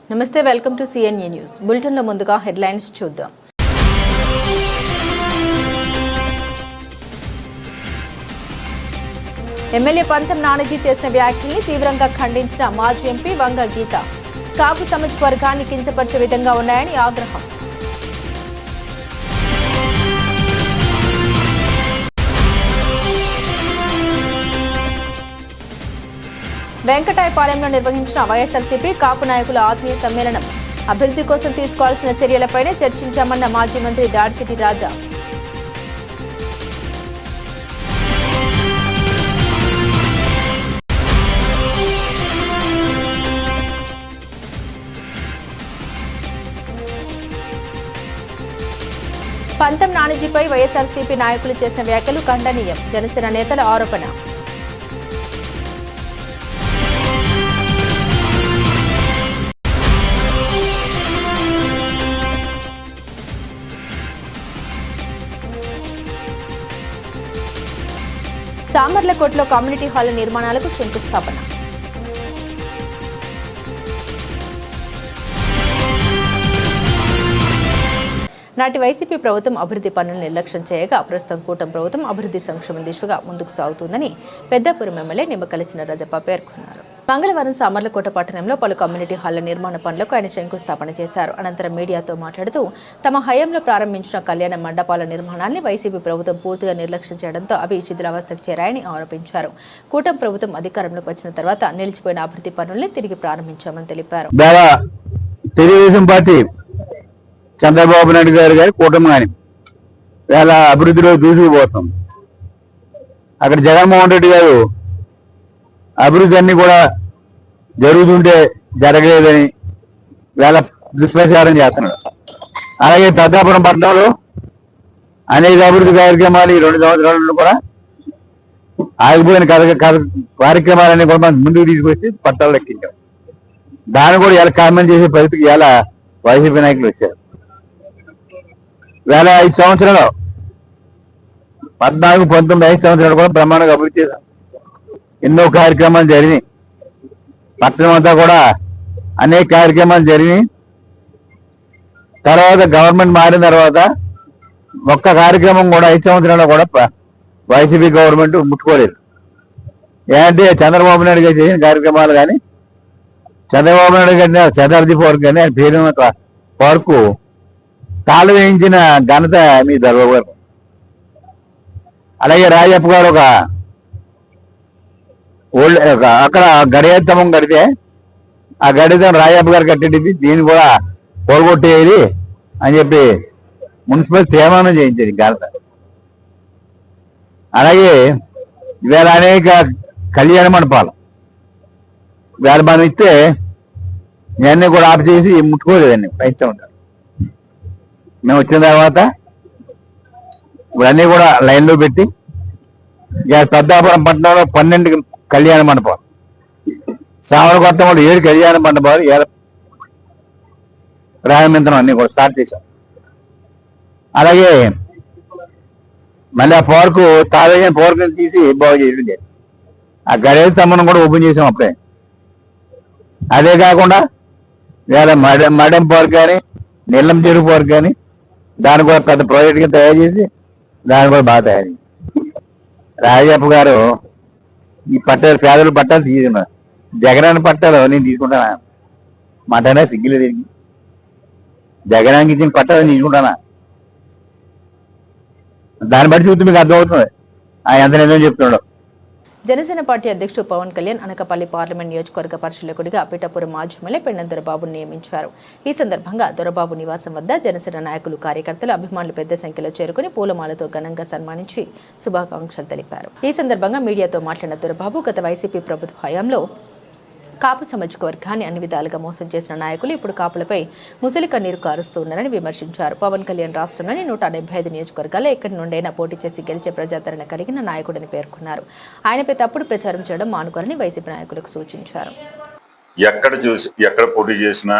నమస్తే, welcome to CNA news bulletin లో ముందుగా హెడ్లైన్స్ చూద్దాం. ఎమ్మెల్యే పంతం నానాజీ చేసిన వ్యాఖ్యల్ని తీవ్రంగా ఖండించిన మాజీ ఎంపీ వంగ గీత. కాపు సమాజ్ వర్గాన్ని కించపరిచే విధంగా ఉన్నాయని ఆగ్రహం. వెంకటాయపాలెంలో నిర్వహించిన వైఎస్ఆర్సీపీ కాపు నాయకుల ఆత్మీయ సమ్మేళనం. అభివృద్ధి కోసం తీసుకోవాల్సిన చర్యలపైనే చర్చించామన్న మాజీ మంత్రి దాడిశెట్టి రాజా. పంతం నానాజీపై వైఎస్ఆర్సీపీ నాయకులు చేసిన వ్యాఖ్యలు ఖండనీయం. జనసేన నేతల ఆరోపణ. సామర్లకోటలో కమ్యూనిటీ హాల్ నిర్మాణాలకు శంకుస్థాపన. నాటి వైసీపీ ప్రభుత్వం అభివృద్ధి పనులను నిర్లక్ష్యం చేయగా ప్రస్తుతం కూటమి ప్రభుత్వం అభివృద్ధి సంక్షేమ దిశగా ముందుకు సాగుతుందని పెద్దాపురం ఎమ్మెల్యే నిమ్మకల్లి చినరాజప్ప పేర్కొన్నారు. మంగళవారం సామర్లకోట పట్టణంలో పలు కమ్యూనిటీ హాళ్ల నిర్మాణ పనులకు ఆయన శంకుస్థాపన చేశారు. అనంతరం మీడియాతో మాట్లాడుతూ తమ హయాంలో ప్రారంభించిన కళ్యాణ మండపాల నిర్మాణాన్ని వైసీపీ ప్రభుత్వం పూర్తిగా నిర్లక్ష్యం చేయడంతో అవి శిథిలావస్థకు చేరాయని ఆరోపించారు. కూటమి ప్రభుత్వం అధికారంలోకి వచ్చిన తర్వాత నిలిచిపోయిన అభివృద్ధి పనుల్ని తిరిగి ప్రారంభించామని తెలిపారు. చంద్రబాబు నాయుడు గారి కూటమి కానీ వేళ అభివృద్ధిలో దూసుకుపోతాం. అక్కడ జగన్మోహన్ రెడ్డి గారు అభివృద్ధి అన్ని కూడా జరుగుతుంటే జరగలేదని వేళ దుష్ప్రచారం చేస్తున్నాడు. అలాగే పెద్దాపురం పట్టణంలో అనేక అభివృద్ధి కార్యక్రమాలు ఈ 2 సంవత్సరాలలో కూడా ఆగిపోయిన కార్యక్రమాలన్నీ కూడా మనం ముందుకు తీసుకొచ్చి పట్టాలు ఎక్కించాం. దాన్ని కూడా ఇలా కామెంట్ చేసే పరిస్థితికి ఇలా వైసీపీ నాయకులు వచ్చారు. వేళ 5 సంవత్సరాలు 14, 19, 5 సంవత్సరాలు కూడా బ్రహ్మాండంగా అభివృద్ధి చేశాం. ఎన్నో కార్యక్రమాలు జరిగినాయి. పట్టణం అంతా కూడా అనేక కార్యక్రమాలు జరిగినాయి. తర్వాత గవర్నమెంట్ మారిన తర్వాత ఒక్క కార్యక్రమం కూడా 5 సంవత్సరాలు కూడా వైసీపీ గవర్నమెంట్ ముట్టుకోలేదు. ఏంటంటే చంద్రబాబు నాయుడు గారు చేసిన కార్యక్రమాలు కానీ చంద్రబాబు నాయుడు గారిని శతాబ్ది పార్క్ కానీ ఆయన పేరు పార్కు తాళు వేయించిన ఘనత మీ దర్బాబు గారు. అలాగే రాజప్ప గారు అక్కడ గడియాత్తమం కడితే ఆ గడితం రాజప్ప గారు కట్టేది దీన్ని కూడా పోగొట్టేది అని చెప్పి మున్సిపల్ తీర్మానం చేయించేది ఘనత. అలాగే ఇవాళ అనేక కళ్యాణ మండపాలు వేళ మనం ఇస్తే ఇవన్నీ కూడా ఆఫ్ చేసి ముట్టుకోలేదండి. ప్రయత్నం మేము వచ్చిన తర్వాత ఇవన్నీ కూడా లైన్లో పెట్టి పెద్దాపురం పట్టణంలో 12 కళ్యాణ మండపాలు, సామరకొట్టంలో 7 కళ్యాణ మండపాలు ప్రారంభించడం అన్ని కూడా స్టార్ట్ చేశాం. అలాగే మళ్ళీ ఆ పార్కు తావేసిన పార్కుని తీసి బాగు చేయడం, ఆ గడియల స్తంభం కూడా ఓపెన్ చేసాం అప్పుడే. అదే కాకుండా ఇవాళ మడం పార్క్ కానీ నీలం చెరువు పార్క్ కానీ దాన్ని కూడా పెద్ద ప్రాజెక్ట్గా తయారు చేసి దాన్ని కూడా బాగా తయారు. రాజప్ప గారు ఈ పట్టాలు పేదల పట్టాలు తీసుకున్నారు. జగనాన్ని పట్టాలు నేను తీసుకుంటానా? మాటనే సిగ్గులేదు. జగనానికి ఇచ్చిన పట్టాలు తీసుకుంటానా? దాన్ని బట్టి చూస్తే మీకు అర్థమవుతుంది ఆయన ఎంత నిజం చెప్తున్నాడు. జనసేన పార్టీ అధ్యక్షుడు పవన్ కళ్యాణ్ అనకాపల్లి పార్లమెంట్ నియోజకవర్గ పరిశీలకుడిగా పిఠాపురం మాజీ ఎమ్మెల్యే పెండం దొరబాబును నియమించారు. ఈ సందర్భంగా దొరబాబు నివాసం వద్ద జనసేన నాయకులు, కార్యకర్తలు, అభిమానులు పెద్ద సంఖ్యలో చేరుకుని పూలమాలతో ఘనంగా సన్మానించి శుభాకాంక్షలు తెలిపారు. ఈ సందర్భంగా మీడియాతో మాట్లాడిన దొరబాబు గత వైసీపీ ప్రభుత్వ హయాంలో కాపు సమాజ్ వర్గాన్ని అన్ని విధాలుగా మోసం చేసిన నాయకులు ఇప్పుడు కాపులపై ముసలి కన్నీరు కారుస్తూ ఉన్నారని విమర్శించారు. పవన్ కళ్యాణ్ రాష్ట్రంలోని 175 నియోజకవర్గాల్లో ఎక్కడి నుండైనా పోటీ చేసి గెలిచే ప్రజాదరణ కలిగిన నాయకుడని పేర్కొన్నారు. ఆయనపై తప్పుడు ప్రచారం చేయడం మానుకోవాలని వైసీపీ నాయకులకు సూచించారు. ఎక్కడ పోటీ చేసినా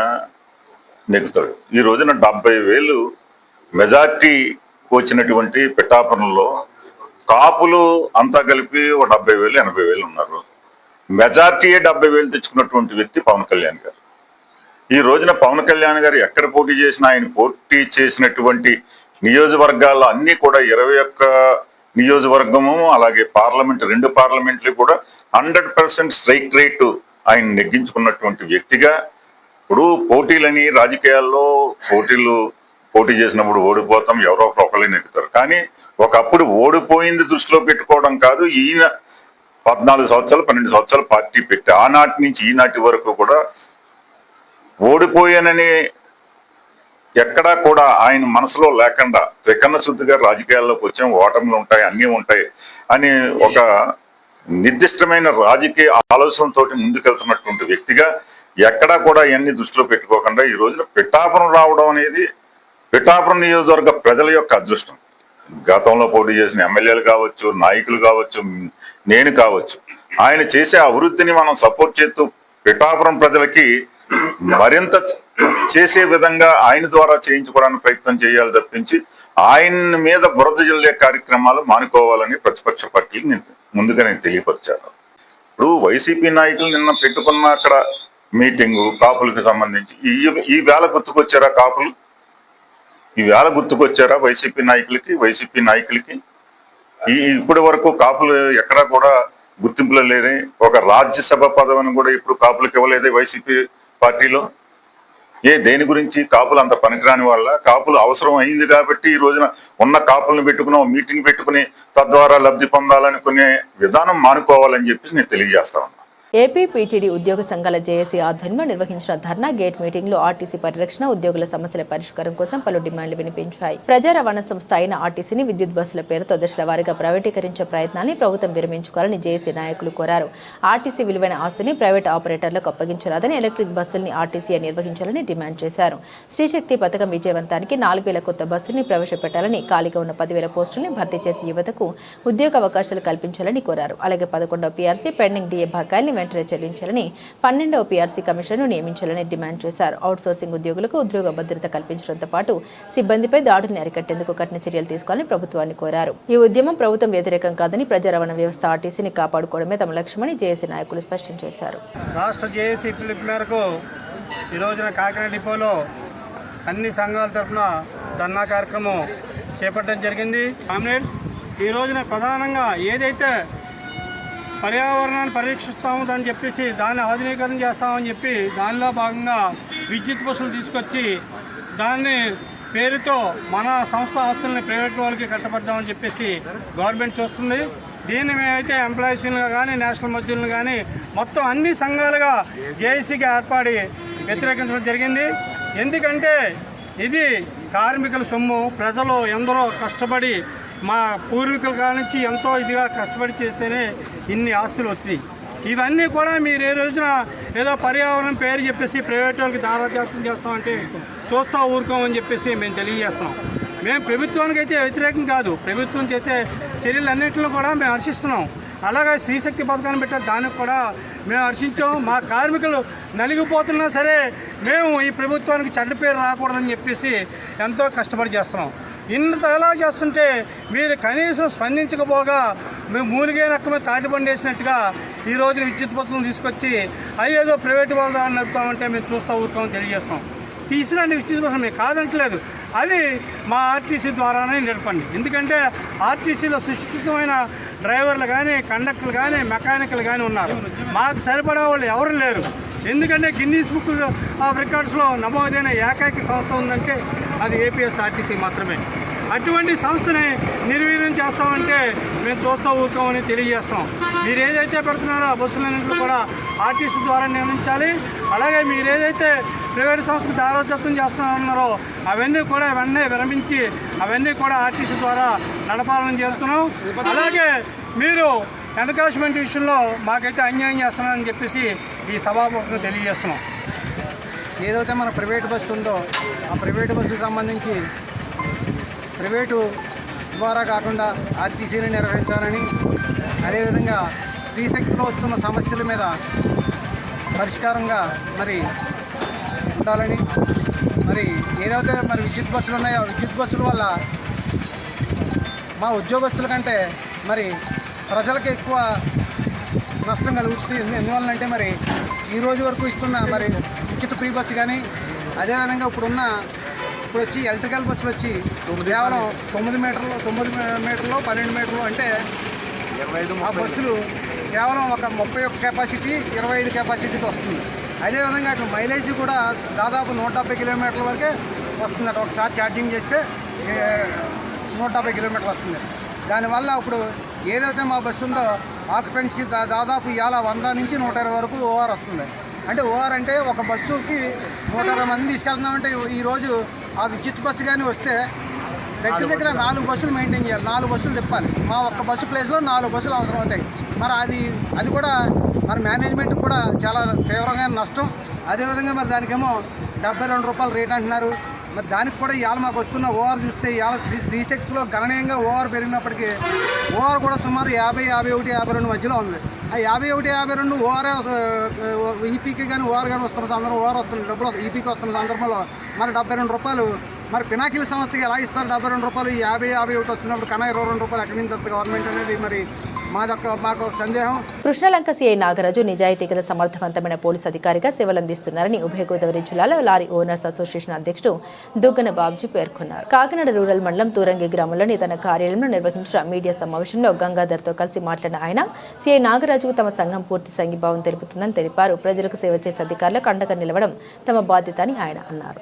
నెగ్గుతాడు. ఈ రోజున 70,000 మెజార్టీ వచ్చినటువంటి పిఠాపురంలో కాపులు అంతా కలిపి 70,000, 80,000 ఉన్నారు. మెజార్టీయే 70,000 తెచ్చుకున్నటువంటి వ్యక్తి పవన్ కళ్యాణ్ గారు. ఈ రోజున పవన్ కళ్యాణ్ గారు ఎక్కడ పోటీ చేసినా ఆయన పోటీ చేసినటువంటి నియోజకవర్గాల్లో అన్ని కూడా 21 నియోజకవర్గము అలాగే పార్లమెంట్ 2 పార్లమెంట్లు కూడా 100% స్ట్రైక్ రేటు ఆయన నెగ్గించుకున్నటువంటి వ్యక్తిగా. ఇప్పుడు పోటీలని రాజకీయాల్లో పోటీ చేసినప్పుడు ఓడిపోతాం, ఎవరో ఒకళ్ళు నెగ్గుతారు. కానీ ఒకప్పుడు ఓడిపోయింది దృష్టిలో పెట్టుకోవడం కాదు, ఈయన 14 సంవత్సరాలు 12 సంవత్సరాలు పార్టీ పెట్టి ఆనాటి నుంచి ఈనాటి వరకు కూడా ఓడిపోయానని ఎక్కడా కూడా ఆయన మనసులో లేకుండా త్రికరణ శుద్ధిగా రాజకీయాల్లోకి వచ్చాం, ఓటములు ఉంటాయి, అన్నీ ఉంటాయి అని ఒక నిర్దిష్టమైన రాజకీయ ఆలోచనతో ముందుకెళ్తున్నటువంటి వ్యక్తిగా ఎక్కడా కూడా ఇవన్నీ దృష్టిలో పెట్టుకోకుండా ఈ రోజున పిఠాపురం రావడం అనేది పిఠాపురం నియోజకవర్గ ప్రజల యొక్క అదృష్టం. గతంలో పోటీ చేసిన ఎమ్మెల్యేలు కావచ్చు, నాయకులు కావచ్చు, నేను కావచ్చు, ఆయన చేసే అభివృద్ధిని మనం సపోర్ట్ చేస్తూ పిఠాపురం ప్రజలకి మరింత చేసే విధంగా ఆయన ద్వారా చేయించుకోవడానికి ప్రయత్నం చేయాలి తప్పించి ఆయన మీద బురద జల్లే కార్యక్రమాలు మానుకోవాలని ప్రతిపక్ష పార్టీలు ముందుగా తెలియపరిచారు. ఇప్పుడు వైసీపీ నాయకులు నిన్న పెట్టుకున్న అక్కడ మీటింగు కాపులకు సంబంధించి ఈ వేళ గుర్తుకొచ్చారా కాపులు? ఈ వేళ గుర్తుకొచ్చారా వైసీపీ నాయకులకి? ఇప్పటి వరకు కాపులు ఎక్కడా కూడా గుర్తింపులో లేదే. ఒక రాజ్యసభ పదవిని కూడా ఇప్పుడు కాపులకు ఇవ్వలేదే వైసీపీ పార్టీలో. దేని గురించి? కాపులు అంత పనికిరాని వాళ్ళ? కాపులు అవసరం అయింది కాబట్టి ఈ రోజున ఉన్న కాపులను పెట్టుకుని మీటింగ్ పెట్టుకుని తద్వారా లబ్ధి పొందాలనుకునే విధానం మానుకోవాలని చెప్పి నేను తెలియజేస్తా. ఏపీ పీటీడీ ఉద్యోగ సంఘాల జేఏసీ ఆధ్వర్యంలో నిర్వహించిన ధర్నా గేట్ మీటింగ్ లో ఆర్టీసీ పరిరక్షణ, ఉద్యోగుల సమస్యల పరిష్కారం కోసం పలు డిమాండ్లు వినిపించాయి. ప్రజా రవాణా సంస్థ అయిన ఆర్టీసీని విద్యుత్ బస్సుల పేరుతో దశల వారీగా ప్రైవేటీకరించే ప్రయత్నాన్ని ప్రభుత్వం విరమించుకోవాలని జేఏసీ నాయకులు కోరారు. ఆర్టీసీ విలువైన ఆస్తిని ప్రైవేట్ ఆపరేటర్లకు అప్పగించరాదని, ఎలక్ట్రిక్ బస్సుల్ని ఆర్టీసీ నిర్వహించాలని డిమాండ్ చేశారు. శ్రీశక్తి పథకం విజయవంతానికి 4,000 కొత్త బస్సుల్ని ప్రవేశపెట్టాలని, ఖాళీగా ఉన్న 10,000 పోస్టుల్ని భర్తీ చేసి యువతకు ఉద్యోగ అవకాశాలు కల్పించాలని కోరారు. అలాగే 11వ పీఆర్సీ పెండింగ్ డిఏ బకాయిల్ని వెంటనే చెల్లించాలని, 12వ పీఆర్సీ కమిషన్ను నియమించాలని డిమాండ్ చేశారు. అవుట్సోర్సింగ్ ఉద్యోగులకు ఉద్యోగ భద్రత కల్పించడంతో పాటు సిబ్బందిపై దాడుల్ని అరికట్టేందుకు కఠిన చర్యలు తీసుకోవాలని ప్రభుత్వాన్ని కోరారు. ఈ ఉద్యమం ప్రభుత్వం వ్యతిరేకం కాదని, ప్రజా రవాణా వ్యవస్థ ఆర్టీసీని కాపాడుకోవడమే తమ లక్ష్యమని జేఏసీ నాయకులు స్పష్టం చేశారు. రాష్ట్ర జేఏసీ పిలుపు మేరకు ఈ రోజున కాకినాడ డిపోలో అన్ని సంఘాల తరఫున ధర్నా కార్యక్రమం చేపట్టడం జరిగింది. కామ్రేడ్స్, ఈ రోజున ప్రధానంగా ఏదైతే పర్యావరణాన్ని పరీక్షిస్తామని చెప్పేసి దాన్ని ఆధునీకరణ చేస్తామని చెప్పి దానిలో భాగంగా విద్యుత్ బస్సులు తీసుకొచ్చి దాన్ని పేరుతో మన సంస్థ ఆస్తుల్ని ప్రైవేట్ వాళ్ళకి కట్టబడ్డామని చెప్పేసి గవర్నమెంట్ చూస్తుంది. దీన్ని మేమైతే ఎంప్లాయీస్గా కానీ నేషనల్ మజ్దూరులు కానీ మొత్తం అన్ని సంఘాలుగా జేఏసీగా ఏర్పడి వ్యతిరేకించడం జరిగింది. ఎందుకంటే ఇది కార్మికుల సొమ్ము, ప్రజలు ఎందరో కష్టపడి మా పూర్వీకుల కానించి ఎంతో ఇదిగా కష్టపడి చేస్తేనే ఇన్ని ఆస్తులు వచ్చినాయి. ఇవన్నీ కూడా మీరు ఏ రోజున ఏదో పర్యావరణం పేరు చెప్పేసి ప్రైవేట్ వాళ్ళకి దారాదత్తం చేస్తామంటే చూస్తా ఊరుకోమని చెప్పేసి మేము తెలియజేస్తాం. మేము ప్రభుత్వానికి అయితే వ్యతిరేకం కాదు, ప్రభుత్వం చేసే చర్యలన్నింటిలో కూడా మేము హర్షిస్తున్నాం. అలాగే శ్రీశక్తి పథకాన్ని పెట్టారు, దానికి కూడా మేము హర్షించాం. మా కార్మికులు నలిగిపోతున్నా సరే మేము ఈ ప్రభుత్వానికి చెడ్డ పేరు రాకూడదని చెప్పేసి ఎంతో కష్టపడి చేస్తున్నాం. ఇంతలా చేస్తుంటే మీరు కనీసం స్పందించకపోగా మేము మూలిగే నక్క మీద తాటిబండి వేసినట్టుగా ఈ రోజున విద్యుత్ బస్సులను తీసుకొచ్చి అయ్యేదో ప్రైవేట్ వాళ్ళ ద్వారా నడుపుతామంటే మేము చూస్తూ ఊరుకోమని తెలియజేస్తాం. తీసినండి విద్యుత్ బస్సులు మేము కాదంటలేదు, అవి మా ఆర్టీసీ ద్వారానే నడపండి. ఎందుకంటే ఆర్టీసీలో సుశిక్షితమైన డ్రైవర్లు కానీ, కండక్టర్లు కానీ, మెకానికల్ కానీ ఉన్నారు. మాకు సరిపడా వాళ్ళు ఎవరు లేరు. ఎందుకంటే గిన్నీస్ బుక్ ఆఫ్ రికార్డ్స్లో నమోదైన ఏకైక సంస్థ ఉందంటే అది ఏపీఎస్ఆర్టీసీ మాత్రమే. అటువంటి సంస్థని నిర్వీర్యం చేస్తామంటే మేము చూస్తూ ఊరుకోమని తెలియజేస్తాం. మీరు ఏదైతే పెడుతున్నారో ఆ బస్సులన్నింటిలో కూడా ఆర్టీసీ ద్వారా నియమించాలి. అలాగే మీరు ఏదైతే ప్రైవేట్ సంస్థకు దారాదత్తం చేస్తున్నారో అవన్నీ కూడా వెంటనే విరమించి అవన్నీ కూడా ఆర్టీసీ ద్వారా నడపాలని చేస్తున్నాం. అలాగే మీరు ఎన్కాష్మెంట్ విషయంలో మాకైతే అన్యాయం చేస్తున్నారని చెప్పేసి ఈ సభాముఖంగా తెలియజేస్తున్నాం. ఏదైతే మన ప్రైవేటు బస్సు ఉందో ఆ ప్రైవేటు బస్సుకు సంబంధించి ప్రైవేటు ద్వారా కాకుండా ఆర్టీసీని నిర్వహించాలని, అదేవిధంగా శ్రీశక్తిలో వస్తున్న సమస్యల మీద పరిష్కారంగా మరి ఉండాలని, మరి ఏదైతే మరి విద్యుత్ బస్సులు ఉన్నాయో విద్యుత్ బస్సుల వల్ల మా ఉద్యోగస్తుల కంటే మరి ప్రజలకు ఎక్కువ నష్టం కలుగుతుంది. ఎందువల్లంటే మరి ఈ రోజు వరకు ఇస్తున్న మరి ఉచిత ఫ్రీ బస్సు కానీ అదేవిధంగా ఇప్పుడు వచ్చి ఎలక్ట్రికల్ బస్సులు వచ్చి కేవలం 9 మీటర్లు 12 మీటర్లు అంటే ఆ బస్సులు కేవలం ఒక 31 కెపాసిటీ 25 కెపాసిటీతో వస్తుంది. అదేవిధంగా అట్లా మైలేజ్ కూడా దాదాపు 170 కిలోమీటర్ల వరకే వస్తుందట. ఒకసారి ఛార్జింగ్ చేస్తే 170 కిలోమీటర్లు వస్తుంది. దానివల్ల ఇప్పుడు ఏదైతే మా బస్సు ఉందో ఆక్యుపెన్సీ దాదాపు ఇవాళ 100 నుంచి 120 వరకు ఓఆర్ వస్తుంది. అంటే ఓఆర్ అంటే ఒక బస్సుకి 120 మంది తీసుకెళ్తున్నామంటే ఈరోజు ఆ విద్యుత్ బస్సు కానీ వస్తే దగ్గర 4 బస్సులు మెయింటైన్ చేయాలి, 4 బస్సులు తిప్పాలి. మా ఒక్క బస్సు ప్లేస్లో 4 బస్సులు అవసరం అవుతాయి. మరి అది కూడా మరి మేనేజ్మెంట్ కూడా చాలా తీవ్రంగా నష్టం. అదేవిధంగా మరి దానికేమో 72 రూపాయలు రేట్ అంటున్నారు. మరి దానికి కూడా ఇవాళ మాకు వస్తున్న ఓఆర్ చూస్తే ఇవాళ శ్రీశక్తిలో గణనీయంగా ఓఆర్ పెరిగినప్పటికీ ఓఆర్ కూడా సుమారు 50, 51, 52 మధ్యలో ఉంది. ఆ 51, 52 ఓఆర్ ఈపీకి కానీ ఓఆర్ కానీ వస్తున్న సందర్భం ఓఆర్ వస్తున్న డబ్బులు ఈపీకి వస్తున్న సందర్భంలో మరి 72 రూపాయలు మరి పినాకిల్ సంస్థకి ఎలా ఇస్తారు? 72 రూపాయలు 50, 51 వస్తున్నప్పుడు కన్నా 22 రూపాయలు ఎక్కడి నుంచి వస్తుంది గవర్నమెంట్ అనేది మరి మాకు ఒక సందేహం. కృష్ణలంక సీఐ నాగరాజు నిజాయితీ గల సమర్థవంతమైన పోలీసు అధికారిగా సేవలందిస్తున్నారని ఉభయ గోదావరి జిల్లాలో లారీ ఓనర్స్ అసోసియేషన్ అధ్యక్షుడు దుగ్గన బాబ్జీ పేర్కొన్నారు. కాకినాడ రూరల్ మండలం తూరంగి గ్రామంలోని తన కార్యాలయంలో నిర్వహించిన మీడియా సమావేశంలో గంగాధర్తో కలిసి మాట్లాడిన ఆయన సీఐ నాగరాజుకు తమ సంఘం పూర్తి సంఘీభావం తెలుపుతుందని తెలిపారు. ప్రజలకు సేవ చేసే అధికారులకు అండగా నిలవడం తమ బాధ్యత అని ఆయన అన్నారు.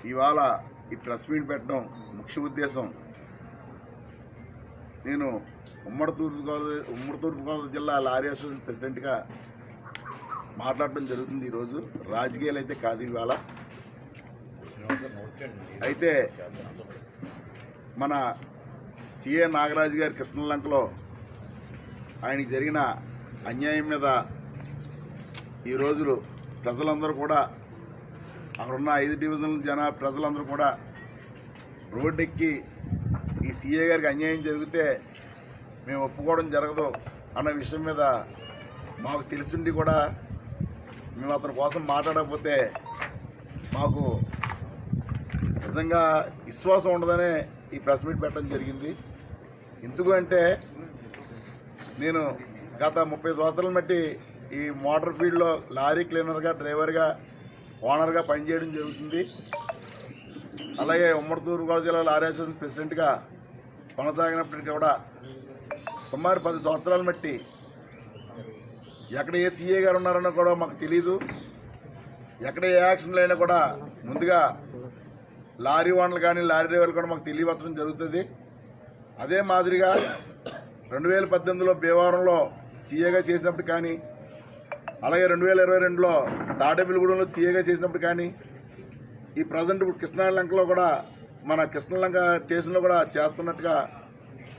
ఇవాళ ఈ ప్రెస్ మీట్ పెట్టడం ముఖ్య ఉద్దేశం, నేను ఉమ్మడి తూర్పుగోదావరి జిల్లా లారీ అసోసియేషన్ ప్రెసిడెంట్గా మాట్లాడటం జరుగుతుంది. ఈరోజు రాజకీయాలు అయితే కాదు. ఇవాళ అయితే మన సిఏ నాగరాజు గారి కృష్ణలంకలో ఆయనకి జరిగిన అన్యాయం మీద ఈ రోజులు ప్రజలందరూ కూడా అక్కడున్న 5 డివిజన్ల ప్రజలందరూ కూడా రోడ్డెక్కి ఈ సిఏ గారికి అన్యాయం జరిగితే మేము ఒప్పుకోవడం జరగదు అన్న విషయం మీద మాకు తెలిసిండి కూడా మేము అతని కోసం మాట్లాడకపోతే మాకు నిజంగా విశ్వాసం ఉండదనే ఈ ప్రెస్ మీట్ పెట్టడం జరిగింది. ఎందుకు అంటే నేను గత 30 సంవత్సరాల బట్టి ఈ మోటార్ ఫీల్డ్లో లారీ క్లీనర్గా, డ్రైవర్గా, ఓనర్గా పనిచేయడం జరుగుతుంది. అలాగే ఉమ్మడి తూర్పుగోదావరి జిల్లా లారీ అసోసియేషన్ ప్రెసిడెంట్గా కొనసాగినప్పటికీ కూడా సుమారు 10 సంవత్సరాల బట్టి ఎక్కడ ఏ సీఏ గారు ఉన్నారన్న కూడా మాకు తెలీదు. ఎక్కడ ఏ యాక్షన్లు అయినా కూడా ముందుగా లారీ ఓనర్లు కానీ లారీ డ్రైవర్లు కూడా మాకు తెలియవచ్చడం జరుగుతుంది. అదే మాదిరిగా 2018లో భీమవరంలో సీఏగా చేసినప్పుడు కానీ, అలాగే 2022లో తాడేపల్లిగూడెంలో సీఏగా చేసినప్పుడు కానీ, ఈ ప్రజెంట్ ఇప్పుడు కృష్ణలంకలో కూడా మన కృష్ణలంక స్టేషన్లో కూడా చేస్తున్నట్టుగా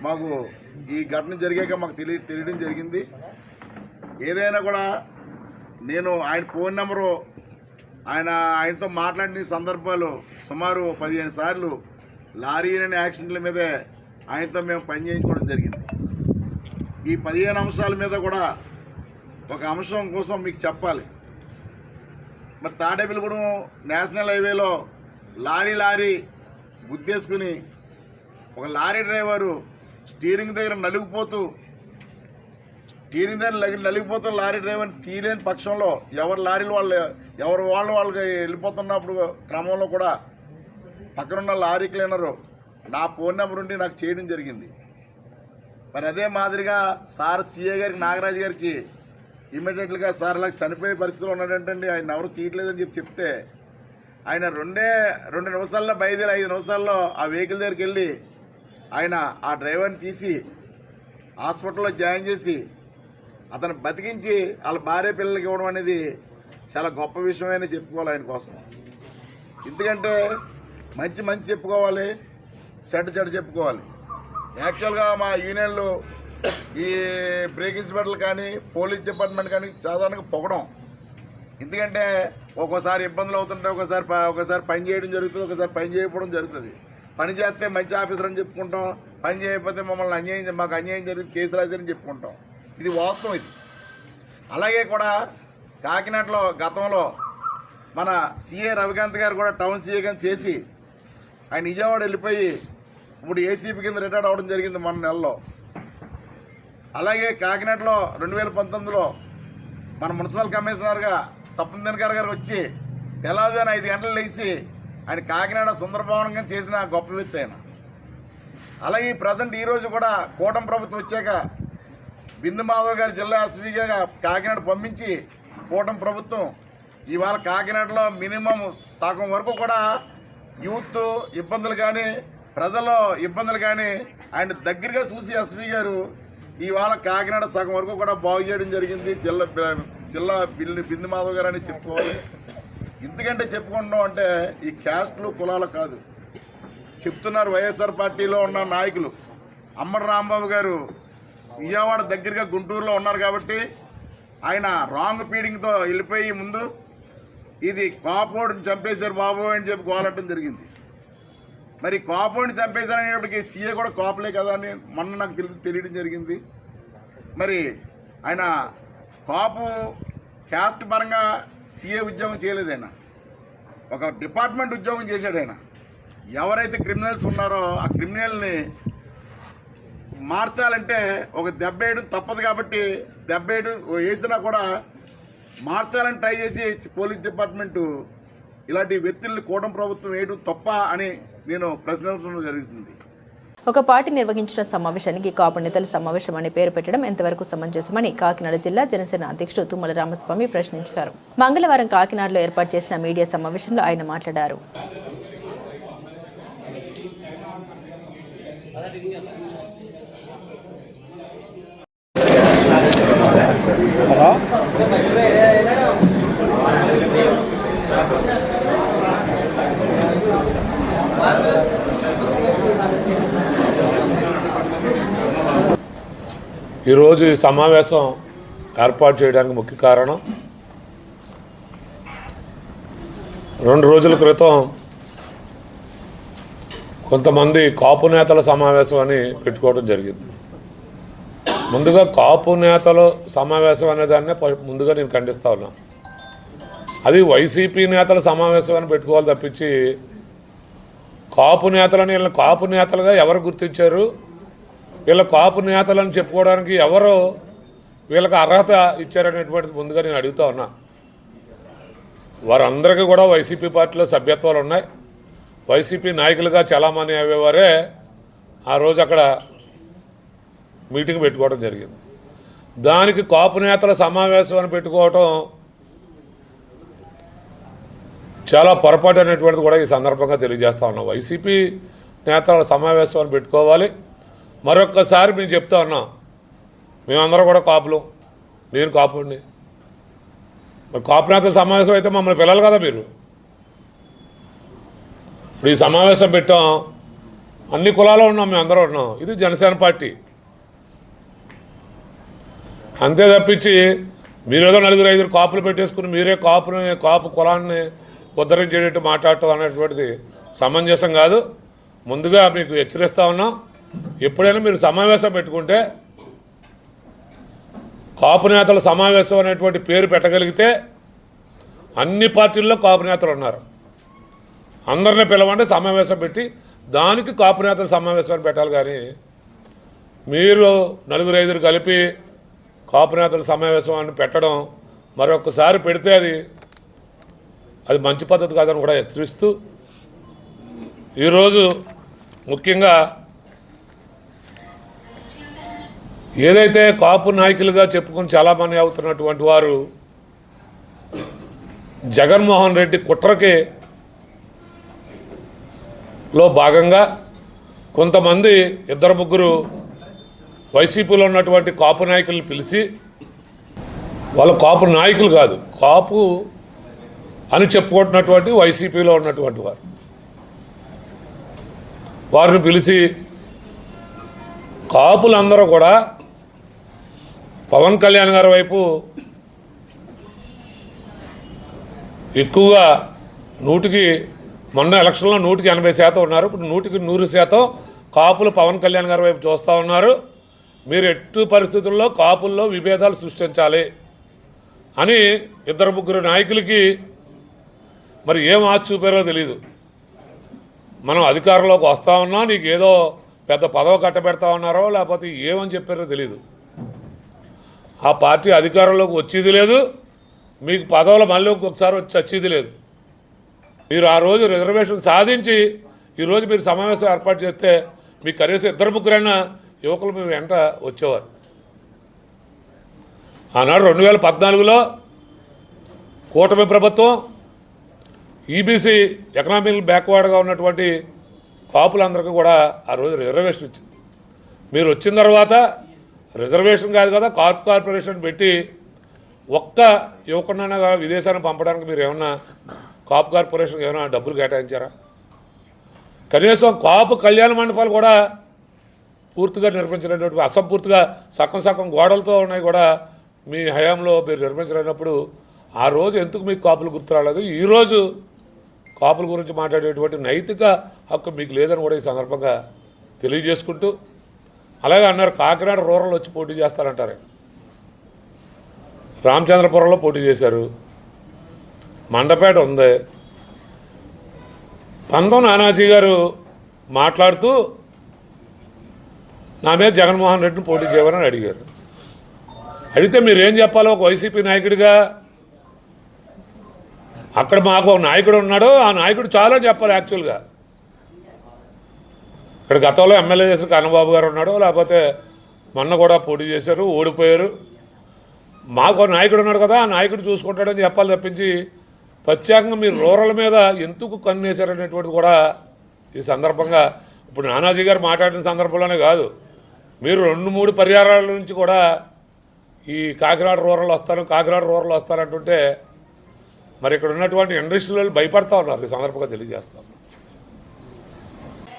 మాకు ఈ ఘటన జరిగాక మాకు తెలియడం జరిగింది. ఏదైనా కూడా నేను ఆయన ఫోన్ నెంబరు ఆయనతో మాట్లాడిన సందర్భాలు సుమారు 15 సార్లు లారీ అనే యాక్సిడెంట్ల మీదే ఆయనతో మేము పని చేయించుకోవడం జరిగింది. ఈ 15 అంశాల మీద కూడా ఒక అంశం కోసం మీకు చెప్పాలి. మరి తాడేపల్లిగూడెం నేషనల్ హైవేలో లారీ గుద్దేసుకుని ఒక లారీ డ్రైవరు స్టీరింగ్ దగ్గర నలిగిపోతూ లారీ డ్రైవర్ని తీయలేని పక్షంలో వాళ్ళకి వెళ్ళిపోతున్నప్పుడు క్రమంలో కూడా పక్కనున్న లారీ క్లీనరు నా ఫోన్ నెంబర్ ఉండి నాకు చేయడం జరిగింది. మరి అదే మాదిరిగా సార్ సిఏ గారికి నాగరాజు గారికి ఇమ్మీడియట్గా సార్ ఇలా చనిపోయే పరిస్థితిలో ఉన్నాడంటండి, ఆయన ఎవరు తీయట్లేదని చెప్తే ఆయన 2 నిమిషాల్లో బయలుదేరి 5 నిమిషాల్లో ఆ వెహికల్ దగ్గరికి వెళ్ళి ఆయన ఆ డ్రైవర్ని తీసి హాస్పిటల్లో జాయిన్ చేసి అతను బతికించి వాళ్ళ భార్య పిల్లలకి ఇవ్వడం అనేది చాలా గొప్ప విషయమైనా చెప్పుకోవాలి ఆయన కోసం. ఎందుకంటే మంచి చెప్పుకోవాలి, చెడ్డ చెప్పుకోవాలి. యాక్చువల్గా మా యూనియన్లు ఈ బ్రేక్ ఇన్స్పెక్టర్లు కానీ పోలీస్ డిపార్ట్మెంట్ కానీ సాధారణంగా పొగడం. ఎందుకంటే ఒక్కోసారి ఇబ్బందులు అవుతుంటే ఒకసారి పని చేయడం జరుగుతుంది, ఒకసారి పని చేయకపోవడం జరుగుతుంది. పని చేస్తే మంచి ఆఫీసర్ అని చెప్పుకుంటాం, పని చేయకపోతే మాకు అన్యాయం జరుగుతుంది, కేసు రాశారని చెప్పుకుంటాం. ఇది వాస్తవం. ఇది అలాగే కూడా కాకినాడలో గతంలో మన సిఏ రవికాంత్ గారు కూడా టౌన్ సిఏ కింద చేసి ఆయన విజయవాడ వెళ్ళిపోయి ఇప్పుడు ఏసీపీ కింద రిటైర్డ్ అవ్వడం జరిగింది మొన్న నెలలో. అలాగే కాకినాడలో 2019లో మన మున్సిపల్ కమిషనర్గా స్వప్న దినకర్ గారు వచ్చి తెల్లవారుజామున 5 గంటలు లేచి ఆయన కాకినాడ సుందరభవనంగా చేసిన గొప్ప వ్యక్తి ఆయన. అలాగే ప్రజెంట్ ఈరోజు కూడా కూటమి ప్రభుత్వం వచ్చాక బిందు మాధవ్ గారు జిల్లా ఎస్పీగా కాకినాడ పంపించి కూటమి ప్రభుత్వం ఇవాళ కాకినాడలో మినిమం సగం వరకు కూడా యూత్ ఇబ్బందులు కానీ ప్రజల్లో ఇబ్బందులు కానీ ఆయన దగ్గరగా చూసి ఎస్పీ గారు ఇవాళ కాకినాడ సగం వరకు కూడా బాగు చేయడం జరిగింది. జిల్లా బిందు మాధవ్ గారు అని చెప్పుకోవాలి. ఎందుకంటే చెప్పుకుంటున్నాం అంటే ఈ క్యాస్ట్లు కులాలు కాదు చెప్తున్నారు. వైఎస్ఆర్ పార్టీలో ఉన్న నాయకులు అమ్మడి రాంబాబు గారు విజయవాడ దగ్గరగా గుంటూరులో ఉన్నారు కాబట్టి ఆయన రాంగ్ ఫీడింగ్తో వెళ్ళిపోయి ముందు ఇది కాపోడిని చంపేశారు బాబు అని చెప్పి గోలట్టడం జరిగింది. మరి కాపోడిని చంపేశారనేటప్పటికి సీఏ కూడా కాపులే కదా అని మొన్న నాకు తెలియడం జరిగింది. మరి ఆయన కాపు క్యాస్ట్ పరంగా సీఏ ఉద్యోగం చేయలేదు. ఆయన ఒక డిపార్ట్మెంట్ ఉద్యోగం చేశాడు. ఆయన ఎవరైతే క్రిమినల్స్ ఉన్నారో ఆ క్రిమినల్ని మార్చాలంటే ఒక దెబ్బ వేయడం తప్పదు కాబట్టి దెబ్బ వేసినా కూడా మార్చాలని ట్రై చేసి పోలీస్ డిపార్ట్మెంటు ఇలాంటి వ్యక్తుల్ని కూటమి ప్రభుత్వం వేయడం తప్ప అని నేను ప్రశ్నించడం జరుగుతుంది. ఒక పార్టీ నిర్వహించిన సమావేశానికి కాపు నేతల సమావేశం అనే పేరు పెట్టడం ఎంతవరకు సమంజసమని కాకినాడ జిల్లా జనసేన అధ్యక్షుడు తుమ్మల రామస్వామి ప్రశ్నించారు. మంగళవారం కాకినాడలో ఏర్పాటు చేసిన మీడియా సమావేశంలో ఆయన మాట్లాడారు. ఈరోజు ఈ సమావేశం ఏర్పాటు చేయడానికి ముఖ్య కారణం 2 రోజుల క్రితం కొంతమంది కాపు నేతల సమావేశం అని పెట్టుకోవడం జరిగింది. ముందుగా కాపు నేతల సమావేశం అనే దాన్నే ముందుగా నేను ఖండిస్తా ఉన్నా. అది వైసీపీ నేతల సమావేశం అని పెట్టుకోవాలి తప్పించి కాపు నేతలని వీళ్ళని కాపు నేతలుగా ఎవరు గుర్తించారు, వీళ్ళ కాపు నేతలని చెప్పుకోవడానికి ఎవరు వీళ్ళకి అర్హత ఇచ్చారనేటువంటిది ముందుగా నేను అడుగుతా ఉన్నా. వారందరికీ కూడా వైసీపీ పార్టీలో సభ్యత్వాలు ఉన్నాయి. వైసీపీ నాయకులుగా చాలామంది అయ్యేవారే ఆ రోజు అక్కడ మీటింగ్ పెట్టుకోవడం జరిగింది. దానికి కాపు నేతల సమావేశం అని పెట్టుకోవటం చాలా పొరపాటు అనేటువంటిది కూడా ఈ సందర్భంగా తెలియజేస్తా ఉన్నాం. వైసీపీ నేతల సమావేశం అని పెట్టుకోవాలి. మరొక్కసారి మేము చెప్తా ఉన్నాం, మేమందరం కూడా కాపులు, నేను కాపుడిని. మరి కాపు నేతల సమావేశం అయితే మమ్మల్ని పిల్లలు కదా మీరు. ఇప్పుడు ఈ సమావేశం పెట్టాం, అన్ని కులాలు ఉన్నాం, మేము అందరూ ఉన్నాం. ఇది జనసేన పార్టీ. అంతే తప్పించి మీరేదో 4-5 కాపులు పెట్టేసుకుని మీరే కాపు కులాన్ని ఉద్ధరించేటట్టు మాట్లాడటం అనేటువంటిది సమంజసం కాదు. ముందుగా మీకు హెచ్చరిస్తా ఉన్నాం, ఎప్పుడైనా మీరు సమావేశం పెట్టుకుంటే కాపు నేతల సమావేశం అనేటువంటి పేరు పెట్టగలిగితే అన్ని పార్టీల్లో కాపు నేతలు ఉన్నారు. అందరినీ పిలవండి, సమావేశం పెట్టి దానికి కాపు నేతల సమావేశాన్ని పెట్టాలి. కానీ మీరు 4-5 కలిపి కాపు నేతల సమావేశం అని పెట్టడం మరొకసారి పెడితే అది మంచి పద్ధతి కాదని కూడా హెచ్చరిస్తూ, ఈరోజు ముఖ్యంగా ఏదైతే కాపు నాయకులుగా చెప్పుకుని చాలామంది అవుతున్నటువంటి వారు జగన్మోహన్ రెడ్డి కుట్రకి లో భాగంగా కొంతమంది 2-3 వైసీపీలో ఉన్నటువంటి కాపు నాయకులను పిలిచి, వాళ్ళ కాపు నాయకులు కాదు, కాపు అని చెప్పుకుంటున్నటువంటి వైసీపీలో ఉన్నటువంటి వారిని పిలిచి కాపులందరూ కూడా పవన్ కళ్యాణ్ గారి వైపు ఎక్కువగా మొన్న ఎలక్షన్లో 180% ఉన్నారు. ఇప్పుడు 100% కాపులు పవన్ కళ్యాణ్ గారి వైపు చూస్తూ ఉన్నారు. మీరు ఎట్టి పరిస్థితుల్లో కాపుల్లో విభేదాలు సృష్టించాలి, అని ఇద్దరు ముగ్గురు నాయకులకి మరి ఏం ఆశ చూపారో తెలియదు. మనం అధికారంలోకి వస్తా ఉన్నా నీకు ఏదో పెద్ద పదవి కట్టబెడతా ఉన్నారో లేకపోతే ఏమని చెప్పారో తెలియదు. ఆ పార్టీ అధికారంలోకి వచ్చేది లేదు, మీకు పదవులు మళ్ళీ ఒకసారి వచ్చి వచ్చేది లేదు. మీరు ఆ రోజు రిజర్వేషన్ సాధించి ఈరోజు మీరు సమావేశం ఏర్పాటు చేస్తే మీకు కనీసం ఇద్దరు ముగ్గురైనా యువకులు మీ వెంట వచ్చేవారు. ఆనాడు 2014లో కూటమి ప్రభుత్వం ఈబీసీ ఎకనామికల్ బ్యాక్వర్డ్గా ఉన్నటువంటి కాపులందరికీ కూడా ఆ రోజు రిజర్వేషన్ ఇచ్చింది. మీరు వచ్చిన తర్వాత రిజర్వేషన్ కాదు కదా కాపు కార్పొరేషన్ పెట్టి ఒక్క యువకుడినైనా విదేశాన్ని పంపడానికి మీరు ఏమన్నా కాపు కార్పొరేషన్ ఏమైనా డబ్బులు కేటాయించారా? కనీసం కాపు కళ్యాణ మండపాలు కూడా పూర్తిగా నిర్మించినటువంటి అసంపూర్తిగా సగం గోడలతో ఉన్నాయి కూడా మీ హయాంలో మీరు నిర్మించలేనప్పుడు ఆ రోజు ఎందుకు మీకు కాపులు గుర్తు రాలేదు? ఈరోజు కాపుల గురించి మాట్లాడేటువంటి నైతిక హక్కు మీకు లేదని కూడా ఈ సందర్భంగా తెలియజేసుకుంటూ, అలాగే అన్నారు కాకినాడ రూరల్ వచ్చి పోటీ చేస్తారంటారు. రామచంద్రపురంలో పోటీ చేశారు, మండపేట ఉంది. పంతం నానాజీ గారు మాట్లాడుతూ నా మీద జగన్మోహన్ రెడ్డిని పోటీ చేయమని అడిగారు. అడిగితే మీరేం చెప్పాలో ఒక వైసీపీ నాయకుడిగా అక్కడ మాకు ఒక నాయకుడు ఉన్నాడు, ఆ నాయకుడు చాలా చెప్పాలి. యాక్చువల్గా ఇక్కడ గతంలో ఎమ్మెల్యే చేసిన కన్నబాబు గారు ఉన్నాడు, లేకపోతే మొన్న కూడా పోటీ చేశారు, ఓడిపోయారు. మాకు ఒక నాయకుడు ఉన్నాడు కదా, ఆ నాయకుడు చూసుకుంటాడని చెప్పాలి తప్పించి ప్రత్యేకంగా మీరు రూరల్ మీద ఎందుకు కన్నేశారనేటువంటిది కూడా ఈ సందర్భంగా ఇప్పుడు నానాజీ గారు మాట్లాడిన సందర్భంలోనే కాదు, మీరు 2-3 పర్యాయాల నుంచి కూడా ఈ కాకినాడ రూరల్ వస్తారంటుంటే మరి ఇక్కడ ఉన్నటువంటి ఇండస్ట్రీలు భయపడతా ఉన్నారు. ఈ సందర్భంగా తెలియజేస్తాం.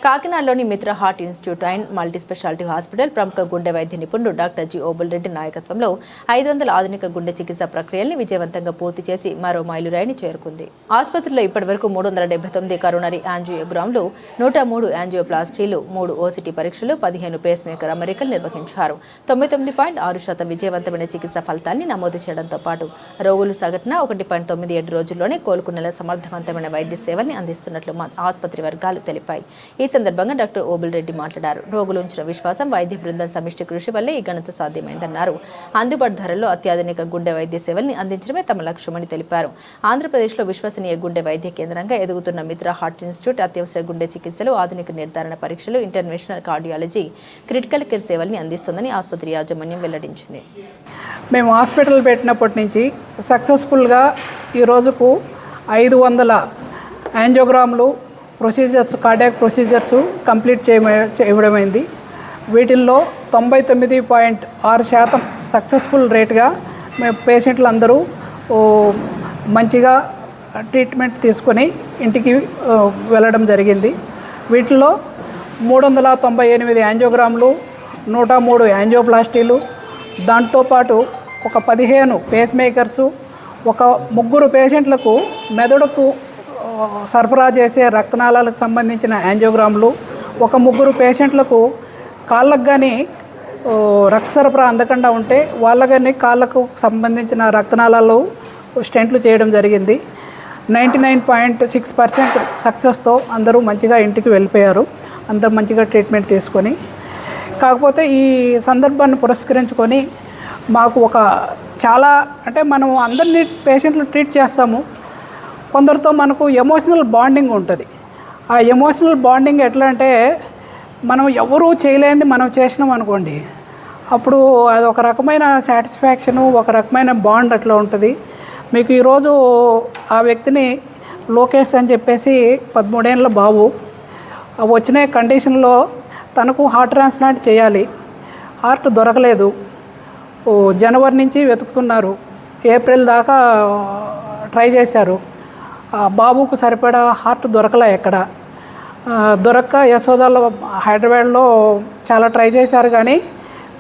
కాకినాడలోని మిత్ర heart institute and multi speciality hospital ప్రముఖ గుండె వైద్య నిపుణుడు డాక్టర్ జి ఓబుల్ రెడ్డి నాయకత్వంలో 500 ఆధునిక గుండె చికిత్స ప్రక్రియల్ని విజయవంతంగా పూర్తి చేసి మరో మైలురాయిని చేరుకుంది. ఆసుపత్రిలో ఇప్పటివరకు 379 కరోనరీ యాంజియోగ్రామ్లు, 103 యాంజియోప్లాస్టీలు, 3 ఓసిటీ పరీక్షలు, 15 పేస్ మేకర్ అమరికలు నిర్వహించారు. 99.6% విజయవంతమైన చికిత్స ఫలితాన్ని నమోదు చేయడంతో పాటు రోగులు సగటున 1.97 రోజుల్లోనే కోలుకునేలా సమర్థవంతమైన వైద్య సేవల్ని అందిస్తున్నట్లు ఆసుపత్రి వర్గాలు తెలిపాయి. ఈ సందర్భంగా డాక్టర్ ఓబుల్ రెడ్డి మాట్లాడారు. రోగులు ఉంచిన విశ్వాసం, వైద్య బృందం సమిష్టి కృషి వల్లే ఈ ఘనత సాధ్యమైందన్నారు. అందుబాటు ధరల్లో అత్యాధునిక గుండె వైద్య సేవల్ని అందించడమే తమ లక్ష్యమని తెలిపారు. ఆంధ్రప్రదేశ్లో విశ్వసనీయ గుండె వైద్య కేంద్రంగా ఎదుగుతున్న మిత్ర హార్ట్ ఇన్స్టిట్యూట్ అత్యవసర గుండె చికిత్సలు, ఆధునిక నిర్ధారణ పరీక్షలు, ఇంటర్వెన్షనల్ కార్డియాలజీ, క్రిటికల్ కేర్ సేవల్ని అందిస్తుందని ఆసుపత్రి యాజమాన్యం వెల్లడించింది. మేము హాస్పిటల్ పెట్టినప్పటి నుంచి సక్సెస్ఫుల్గా ఈ రోజుకు 500 యాంజియోగ్రామ్లు ప్రొసీజర్స్, కార్డియాక్ ప్రొసీజర్స్ కంప్లీట్ చేయడమైంది. వీటిల్లో 99.6% సక్సెస్ఫుల్ రేట్గా మేము పేషెంట్లు అందరూ మంచిగా ట్రీట్మెంట్ తీసుకొని ఇంటికి వెళ్ళడం జరిగింది. వీటిలో 398 యాంజియోగ్రామ్లు, 103 యాంజియోప్లాస్టీలు, దాంతోపాటు ఒక 15 పేస్ మేకర్సు, ఒక 3 పేషెంట్లకు మెదడుకు సరఫరా చేసే రక్తనాళాలకు సంబంధించిన యాంజియోగ్రామ్లు, ఒక 3 పేషెంట్లకు కాళ్ళకు కానీ రక్త సరఫరా అందకుండా ఉంటే వాళ్ళకు కానీ కాళ్ళకు సంబంధించిన రక్తనాళాలు స్టెంట్లు చేయడం జరిగింది. 99.6% సక్సెస్తో అందరూ మంచిగా ఇంటికి వెళ్ళిపోయారు, అందరూ మంచిగా ట్రీట్మెంట్ తీసుకొని. కాకపోతే ఈ సందర్భాన్ని పురస్కరించుకొని మాకు ఒక చాలా అంటే మనం అందరినీ పేషెంట్లు ట్రీట్ చేస్తాము, కొందరితో మనకు ఎమోషనల్ బాండింగ్ ఉంటుంది. ఆ ఎమోషనల్ బాండింగ్ ఎట్లా అంటే మనం ఎవరూ చేయలేనిది మనం చేసినాం అనుకోండి, అప్పుడు అది ఒక రకమైన సాటిస్ఫాక్షను, ఒక రకమైన బాండ్ అట్లా ఉంటుంది. మీకు ఈరోజు ఆ వ్యక్తిని లోకేష్ అని చెప్పేసి 13 ఏళ్ళ బాబు వచ్చిన కండిషన్లో తనకు హార్ట్ ట్రాన్స్ప్లాంట్ చేయాలి, హార్ట్ దొరకలేదు. జనవరి నుంచి వెతుకుతున్నారు, ఏప్రిల్ దాకా ట్రై చేశారు. బాబుకు సరిపడా హార్ట్ దొరకలే ఎక్కడ. దొరక్క యశోదాలో హైదరాబాద్లో చాలా ట్రై చేశారు కానీ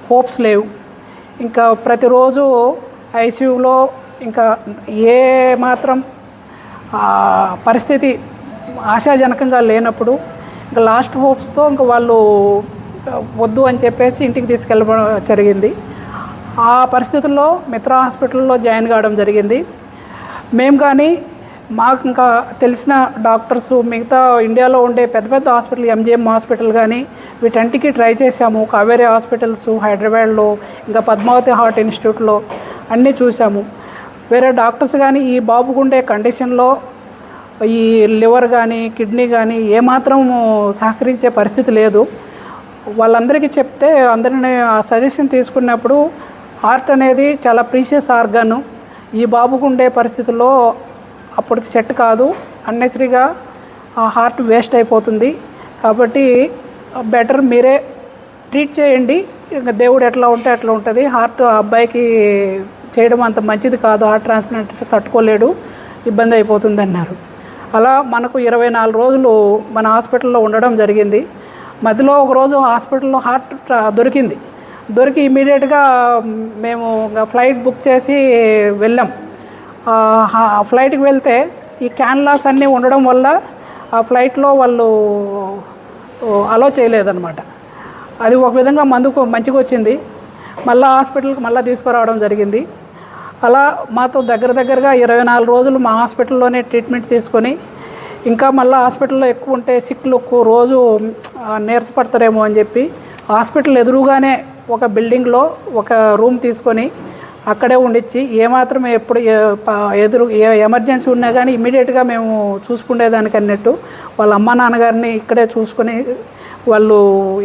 హోప్స్ లేవు. ఇంకా ప్రతిరోజు ఐసీయూలో ఇంకా ఏ మాత్రం పరిస్థితి ఆశాజనకంగా లేనప్పుడు ఇంకా లాస్ట్ హోప్స్తో ఇంకా వాళ్ళు వద్దు అని చెప్పేసి ఇంటికి తీసుకెళ్ళడం జరిగింది. ఆ పరిస్థితుల్లో మిత్ర హాస్పిటల్లో జాయిన్ కావడం జరిగింది. మేము కానీ మాకు ఇంకా తెలిసిన డాక్టర్స్ మిగతా ఇండియాలో ఉండే పెద్ద పెద్ద హాస్పిటల్, ఎంజిఎం హాస్పిటల్ కానీ వీటంటికి ట్రై చేశాము. కావేరీ హాస్పిటల్స్ హైదరాబాద్లో, ఇంకా పద్మావతి హార్ట్ ఇన్స్టిట్యూట్లో అన్నీ చూసాము. వేరే డాక్టర్స్ కానీ ఈ బాబుకుండే కండిషన్లో ఈ లివర్ కానీ కిడ్నీ కానీ ఏమాత్రం సహకరించే పరిస్థితి లేదు. వాళ్ళందరికీ చెప్తే అందరినీ సజెషన్ తీసుకున్నప్పుడు హార్ట్ అనేది చాలా ప్రీషియస్ ఆర్గాను, ఈ బాబుకుండే పరిస్థితుల్లో అప్పటికి సెట్ కాదు, అన్నెసరీగా ఆ హార్ట్ వేస్ట్ అయిపోతుంది. కాబట్టి బెటర్ మీరే ట్రీట్ చేయండి, ఇంకా దేవుడు ఎట్లా ఉంటే అట్లా ఉంటుంది. హార్ట్ అబ్బాయికి చేయడం అంత మంచిది కాదు, హార్ట్ ట్రాన్స్ప్లాంట్ తట్టుకోలేడు, ఇబ్బంది అయిపోతుంది అన్నారు. అలా మనకు 24 రోజులు మన హాస్పిటల్లో ఉండడం జరిగింది. మధ్యలో ఒకరోజు హాస్పిటల్లో హార్ట్ దొరికి ఇమీడియట్గా మేము ఫ్లైట్ బుక్ చేసి వెళ్ళాం. ఫ్లైట్కి వెళ్తే ఈ క్యాన్లాస్ అన్నీ ఉండడం వల్ల ఆ ఫ్లైట్లో వాళ్ళు అలో చేయలేదన్నమాట. అది ఒక విధంగా మంచిగా వచ్చింది. మళ్ళీ హాస్పిటల్కి మళ్ళీ తీసుకురావడం జరిగింది. అలా మాతో దగ్గరగా 24 రోజులు మా హాస్పిటల్లోనే ట్రీట్మెంట్ తీసుకొని, ఇంకా మళ్ళీ హాస్పిటల్లో ఎక్కువ ఉంటే సిక్లు రోజు నీరసపడతారేమో అని చెప్పి హాస్పిటల్ ఎదురుగానే ఒక బిల్డింగ్లో ఒక రూమ్ తీసుకొని అక్కడే ఉండిచ్చి ఏమాత్రం ఎప్పుడు ఎమర్జెన్సీ ఉన్నా కానీ ఇమ్మీడియట్గా మేము చూసుకునేదానికి అన్నట్టు వాళ్ళ అమ్మ నాన్నగారిని ఇక్కడే చూసుకొని వాళ్ళు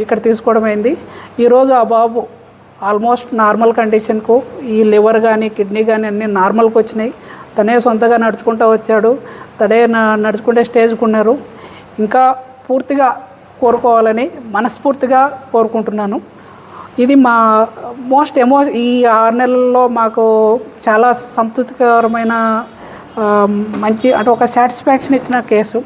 ఇక్కడ తీసుకోవడం అయింది. ఈరోజు ఆ బాబు ఆల్మోస్ట్ నార్మల్ కండిషన్కు, ఈ లివర్ కానీ కిడ్నీ కానీ అన్నీ నార్మల్కి వచ్చినాయి. తనే సొంతగా నడుచుకుంటూ వచ్చాడు, తనే నడుచుకుంటే స్టేజ్కి ఉన్నారు. ఇంకా పూర్తిగా కోరుకోవాలని మనస్ఫూర్తిగా కోరుకుంటున్నాను. ఇది మా ఈ 6 నెలల్లో మాకు చాలా సంతృప్తికరమైన మంచి అంటే ఒక సాటిస్ఫాక్షన్ ఇచ్చిన కేసు.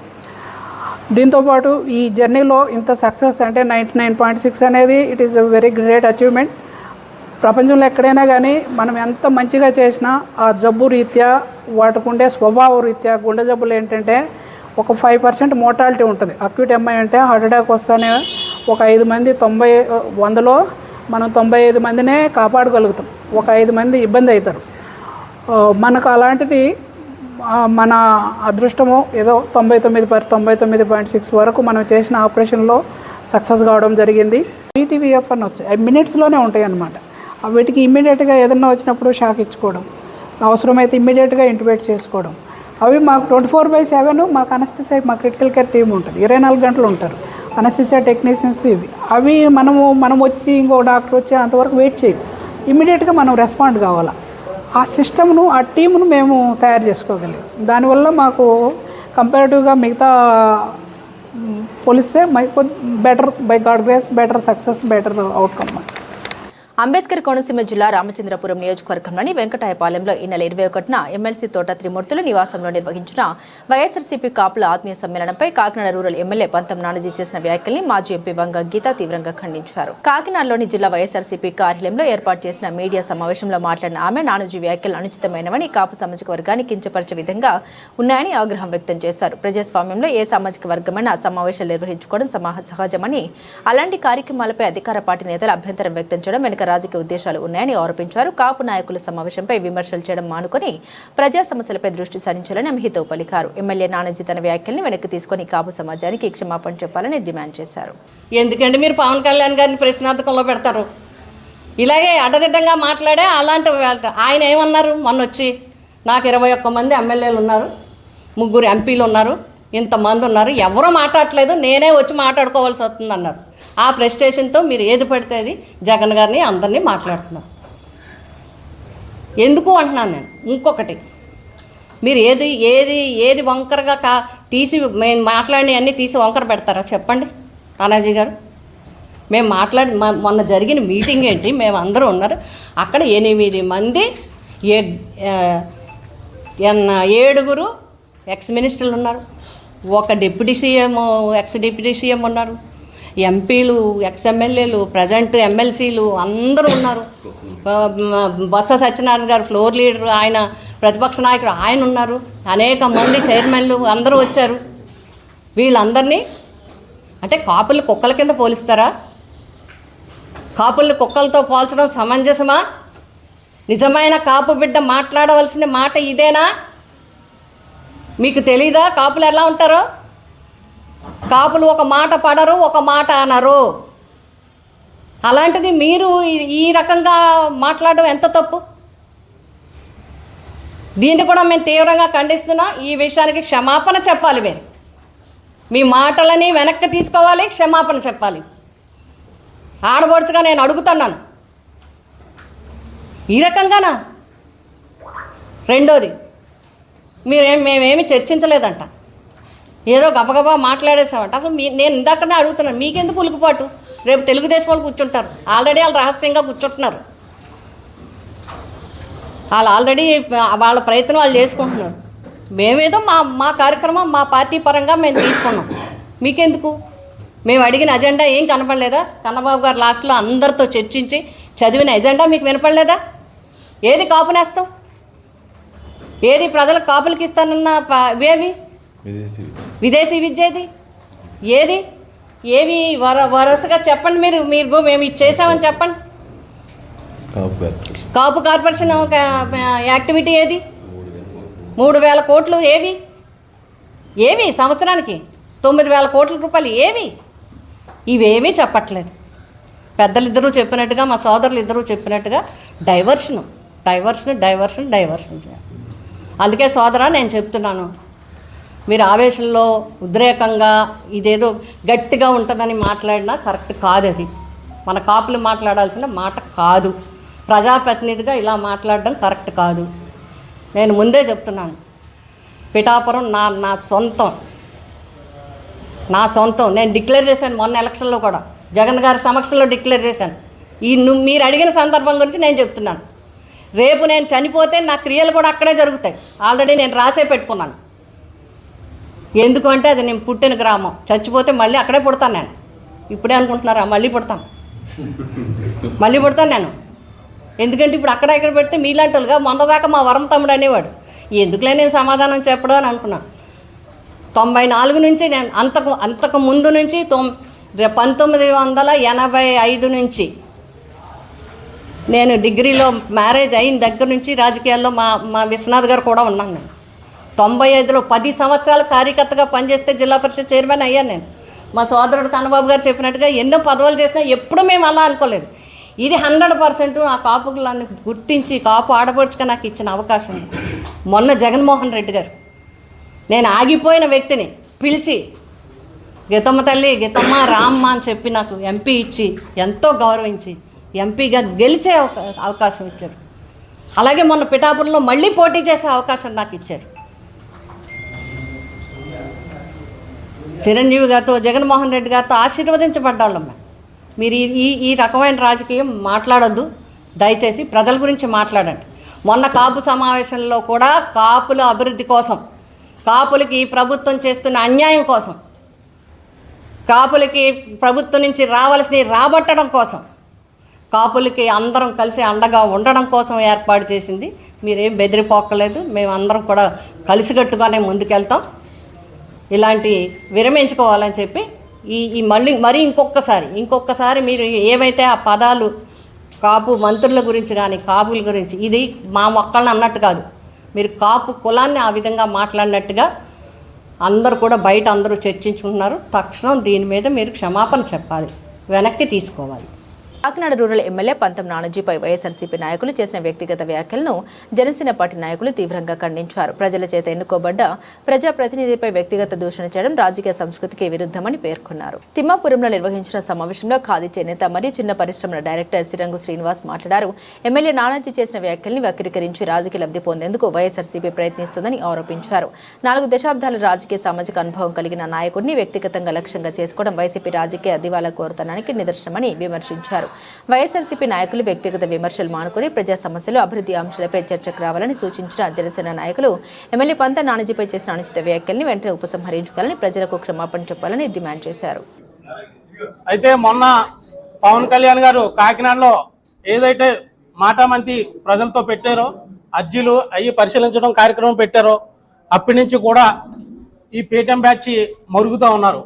దీంతోపాటు ఈ జర్నీలో ఇంత సక్సెస్ అంటే 99.6 అనేది it is a very great achievement. ప్రపంచంలో ఎక్కడైనా కానీ మనం ఎంత మంచిగా చేసినా ఆ జబ్బు రీత్యా వాటికుండే స్వభావ రీత్యా గుండె జబ్బులు ఏంటంటే ఒక 5% మోర్టాలిటీ ఉంటుంది. అక్యూట్ ఎంఐ అంటే హార్ట్ అటాక్ వస్తేనే ఒక 5 మంది 100లో మనం 95 మందినే కాపాడగలుగుతాం, ఒక 5 మంది ఇబ్బంది అవుతారు. మనకు అలాంటిది మన అదృష్టము ఏదో 99.6 వరకు మనం చేసిన ఆపరేషన్లో సక్సెస్ కావడం జరిగింది. ఈటీవీఎఫ్ అని వచ్చాయి, మినిట్స్లోనే ఉంటాయి అన్నమాట. వీటికి ఇమ్మీడియట్గా ఏదన్నా వచ్చినప్పుడు షాక్ ఇచ్చుకోవడం, అవసరమైతే ఇమ్మీడియట్గా ఇంటిబేట్ చేసుకోవడం. అవి మాకు 24/7 మాకు అనస్థిసియా, మా క్రిటికల్ కేర్ టీం ఉంటుంది, 24 గంటలు ఉంటారు అనస్థిసియా టెక్నీషియన్స్. అవి మనం వచ్చి ఇంకో డాక్టర్ వచ్చి అంతవరకు వెయిట్ చేయం, ఇమ్మీడియట్గా మనం రెస్పాండ్ కావాలి. ఆ సిస్టమ్ను ఆ టీమును మేము తయారు చేసుకోగలిగాం. దానివల్ల మాకు కంపారిటివ్గా మిగతా పోలిస్తే better, by God grace better success, better outcome. Ambedkar Konaseema జిల్లా రామచంద్రపురం నియోజకవర్గంలోని వెంకటాయపాలెంలో ఈ నెల 21న ఎమ్మెల్సీ తోట త్రిమూర్తులు నివాసంలో నిర్వహించిన వైఎస్ఆర్సీపీ కాపుల ఆత్మీయ సమ్మేళనంపై కాకినాడ రూరల్ ఎమ్మెల్యే పంతం నానాజీ చేసిన వ్యాఖ్యల్ని మాజీ ఎంపీ వంగ గీత తీవ్రంగా ఖండించారు. కాకినాడలోని జిల్లా వైఎస్ఆర్సీపీ కార్యాలయంలో ఏర్పాటు చేసిన మీడియా సమావేశంలో మాట్లాడిన ఆమె నానాజీ వ్యాఖ్యలు అనుచితమైనవని, కాపు సామాజిక వర్గాన్ని కించపరిచే విధంగా ఉన్నాయని ఆగ్రహం వ్యక్తం చేశారు. ప్రజాస్వామ్యంలో ఏ సామాజిక వర్గమైనా సమావేశాలు నిర్వహించుకోవడం సహజమని, అలాంటి కార్యక్రమాలపై అధికార పార్టీ నేతలు అభ్యంతరం వ్యక్తం చేయడం వెనుక రాజకీయ ఉద్దేశాలు ఉన్నాయని ఆరోపించారు. కాపు నాయకుల సమావేశంపై విమర్శలు చేయడం మానుకొని ప్రజా సమస్యలపై దృష్టి సారించాలని ఆమె హితవు పలికారు. ఎమ్మెల్యే నానాజీ తన వ్యాఖ్యల్ని వెనక్కి తీసుకుని కాపు సమాజానికి క్షమాపణ చెప్పాలని డిమాండ్ చేశారు. ఎందుకంటే మీరు పవన్ కళ్యాణ్ గారిని ప్రశ్నార్థకంలో పెడతారు, ఇలాగే అడ్డదిడ్డంగా మాట్లాడే అలాంటి ఆయన ఏమన్నారు, మొన్న వచ్చి నాకు 21 మంది ఎమ్మెల్యేలు ఉన్నారు, 3 ఎంపీలు ఉన్నారు, ఇంతమంది ఉన్నారు, ఎవరూ మాట్లాడట్లేదు, నేనే వచ్చి మాట్లాడుకోవాల్సి వస్తుంది అన్నారు. ఆ ప్రెస్టేషన్తో మీరు ఏది పడితే అది జగన్ గారిని అందరినీ మాట్లాడుతున్నారు. ఎందుకు అంటున్నాను నేను. ఇంకొకటి, మీరు ఏది వంకరగా తీసి మేము మాట్లాడి అన్నీ తీసి వంకర పెడతారా చెప్పండి నానాజీ గారు. మేము మొన్న జరిగిన మీటింగ్ ఏంటి, మేము అందరూ ఉన్నారు అక్కడ 8 మంది 7 ఎక్స్ మినిస్టర్లు ఉన్నారు, ఒక deputy CM, X deputy CM ఉన్నారు, ఎంపీలు, ఎక్స్ ఎమ్మెల్యేలు, ప్రజెంట్ ఎమ్మెల్సీలు అందరూ ఉన్నారు. బొత్స సత్యనారాయణ గారు ఫ్లోర్ లీడర్, ఆయన ప్రతిపక్ష నాయకుడు ఆయన ఉన్నారు, అనేక మంది చైర్మన్లు అందరూ వచ్చారు. వీళ్ళందరినీ అంటే కాపుల్ని కుక్కల కింద పోలిస్తారా? కాపుల్ని కుక్కలతో పోల్చడం సమంజసమా? నిజమైన కాపు బిడ్డ మాట్లాడవలసిన మాట ఇదేనా? మీకు తెలీదా కాపులు ఎలా ఉంటారో? కాపులు ఒక మాట పడరు, ఒక మాట అనరు. అలాంటిది మీరు ఈ రకంగా మాట్లాడడం ఎంత తప్పు? దీన్ని కూడా మేము తీవ్రంగా ఖండిస్తున్నాం. ఈ విషయానికి క్షమాపణ చెప్పాలి. మీరు మీ మాటలని వెనక్కి తీసుకోవాలి, క్షమాపణ చెప్పాలి. ఆడబడుచుగా నేను అడుగుతున్నాను, ఈ రకంగానా? రెండోది, మేమేమి చర్చించలేదంట, ఏదో గబగబా మాట్లాడేసామంట. అసలు నేను ఇందాకనే అడుగుతున్నాను, మీకెందుకు ఉలుకుపాటు? రేపు తెలుగుదేశం వాళ్ళు కూర్చుంటారు, ఆల్రెడీ వాళ్ళు రహస్యంగా కూర్చుంటున్నారు. వాళ్ళు ఆల్రెడీ వాళ్ళ ప్రయత్నం వాళ్ళు చేసుకుంటున్నారు. మేమేదో మా కార్యక్రమం మా పార్టీ పరంగా మేము తీసుకున్నాం. మీకెందుకు? మేము అడిగిన అజెండా ఏం కనపడలేదా? కన్నబాబు గారు లాస్ట్లో అందరితో చర్చించి చదివిన ఎజెండా మీకు వినపడలేదా? ఏది కాపు నేస్తాం? ఏది ప్రజలకు కాపులకి ఇస్తానన్న ఏవి? విదేశీ విద్య ఏది? ఏవి వరుసగా చెప్పండి. మీరు మేము ఇది చేసామని చెప్పండి. కాపు కార్పొరేషన్ యాక్టివిటీ ఏది? 3,000 కోట్లు ఏవి సంవత్సరానికి? 9,000 కోట్ల రూపాయలు ఏవి? ఇవేమీ చెప్పట్లేదు. పెద్దలిద్దరూ చెప్పినట్టుగా, మా సోదరులు ఇద్దరూ చెప్పినట్టుగా డైవర్షన్ చేయాలి. అందుకే సోదరా నేను చెప్తున్నాను, మీరు ఆవేశంలో ఉద్రేకంగా ఇదేదో గట్టిగా ఉంటుందని మాట్లాడినా కరెక్ట్ కాదు. అది మన కాపులు మాట్లాడాల్సిన మాట కాదు. ప్రజాప్రతినిధిగా ఇలా మాట్లాడడం కరెక్ట్ కాదు. నేను ముందే చెప్తున్నాను, పిఠాపురం నా సొంతం. నేను డిక్లేర్ చేశాను మొన్న ఎలక్షన్లో కూడా, జగన్ గారి సమక్షంలో డిక్లేర్ చేశాను. మీరు అడిగిన సందర్భం గురించి నేను చెప్తున్నాను. రేపు నేను చనిపోతే నా క్రియలు కూడా అక్కడే జరుగుతాయి. ఆల్రెడీ నేను రాసే పెట్టుకున్నాను. ఎందుకంటే అది నేను పుట్టిన గ్రామం. చచ్చిపోతే మళ్ళీ అక్కడే పుడతాను నేను. ఇప్పుడే అనుకుంటున్నారా? మళ్ళీ పుడతాను నేను. ఎందుకంటే ఇప్పుడు ఇక్కడ పెడితే మీలాంటి వాళ్ళుగా మొన్నదాకా మా వరం తమ్ముడు అనేవాడు. ఎందుకులే నేను సమాధానం చెప్పడం అని అనుకున్నాను. 94 నుంచి నేను అంతకు ముందు నుంచి 1985 నుంచి నేను డిగ్రీలో మ్యారేజ్ అయిన దగ్గర నుంచి రాజకీయాల్లో మా విశ్వనాథ్ గారు కూడా ఉన్నాను. నేను 95లో 10 సంవత్సరాలు కార్యకర్తగా పనిచేస్తే జిల్లా పరిషత్ చైర్మన్ అయ్యాను నేను. మా సోదరుడు కన్నబాబు గారు చెప్పినట్టుగా ఎన్నో పదవులు చేసినా ఎప్పుడూ మేము అలా అనుకోలేదు. ఇది 100% ఆ కాపులను గుర్తించి కాపు ఆడపడుచుగా నాకు ఇచ్చిన అవకాశం. మొన్న జగన్మోహన్ రెడ్డి గారు నేను ఆగిపోయిన వ్యక్తిని పిలిచి గీతమ్మ తల్లి, గీతమ్మ, రామ్మ అని చెప్పి నాకు ఎంపీ ఇచ్చి ఎంతో గౌరవించి ఎంపీగా గెలిచే అవకాశం ఇచ్చారు. అలాగే మొన్న పిఠాపురంలో మళ్ళీ పోటీ చేసే అవకాశం నాకు ఇచ్చారు. చిరంజీవి గారితో, జగన్మోహన్ రెడ్డి గారితో ఆశీర్వదించబడ్డాళ్ళమ్మ. మీరు ఈ రకమైన రాజకీయం మాట్లాడొద్దు దయచేసి. ప్రజల గురించి మాట్లాడండి. మొన్న కాపు సమావేశంలో కూడా కాపుల అభివృద్ధి కోసం, కాపులకి ప్రభుత్వం చేస్తున్న అన్యాయం కోసం, కాపులకి ప్రభుత్వం నుంచి రావాల్సినవి రాబట్టడం కోసం, కాపులకి అందరం కలిసి అండగా ఉండడం కోసం ఏర్పాటు చేసింది. మీరేం బెదిరిపోక్కలేదు. మేము అందరం కూడా కలిసికట్టుగానే ముందుకెళ్తాం. ఇలాంటి విరమించుకోవాలని చెప్పి మరీ ఇంకొకసారి మీరు ఏవైతే ఆ పదాలు కాపు మంత్రుల గురించి కానీ కాపుల గురించి, ఇది మా మొక్కల్ని అన్నట్టు కాదు, మీరు కాపు కులాన్ని ఆ విధంగా మాట్లాడినట్టుగా అందరూ కూడా బయట అందరూ చర్చించుకుంటున్నారు. తక్షణం దీని మీద మీరు క్షమాపణ చెప్పాలి, వెనక్కి తీసుకోవాలి. కాకినాడ రూరల్ ఎమ్మెల్యే పంతం నానాజీపై వైఎస్ఆర్సీపీ నాయకులు చేసిన వ్యక్తిగత వ్యాఖ్యలను జనసేన పార్టీ నాయకులు తీవ్రంగా ఖండించారు. ప్రజల చేత ఎన్నుకోబడ్డ ప్రజాప్రతినిధిపై వ్యక్తిగత దూషణ చేయడం రాజకీయ సంస్కృతికి విరుద్ధమని పేర్కొన్నారు. తిమ్మాపురంలో నిర్వహించిన సమావేశంలో ఖాదీ చేనేత మరియు చిన్న పరిశ్రమల డైరెక్టర్ సిరంగు శ్రీనివాస్ మాట్లాడారు. ఎమ్మెల్యే నానాజీ చేసిన వ్యాఖ్యల్ని వక్రీకరించి రాజకీయ లబ్ధి పొందేందుకు వైఎస్ఆర్సీపీ ప్రయత్నిస్తుందని ఆరోపించారు. 4 దశాబ్దాల రాజకీయ సామాజిక అనుభవం కలిగిన నాయకుడిని వ్యక్తిగతంగా లక్ష్యంగా చేసుకోవడం వైసీపీ రాజకీయ దివాలా కోరుతనానికి నిదర్శనమని విమర్శించారు. వైఎస్ఆర్సీపీ నాయకులు వ్యక్తిగత విమర్శలు మానుకుని ప్రజా సమస్యలు, అభివృద్ధి అంశాలపై చర్చకు రావాలని సూచించిన జనసేన నాయకులు ఎమ్మెల్యే పంత నానాజీపై చేసిన అనుచిత వ్యాఖ్యల్ని వెంటనే ఉపసంహరించుకోవాలని, ప్రజలకు క్షమాపణ చెప్పాలని డిమాండ్ చేశారు. అయితే మొన్న పవన్ కళ్యాణ్ గారు కాకినాడలో ఏదైతే మాటామంతి ప్రజలతో పెట్టారో, అర్జీలు అయ్యి పరిశీలించడం కార్యక్రమం పెట్టారో, అప్పటి నుంచి కూడా ఈ పేటీఎం బ్యాచ్ మరుగుతూ ఉన్నారు.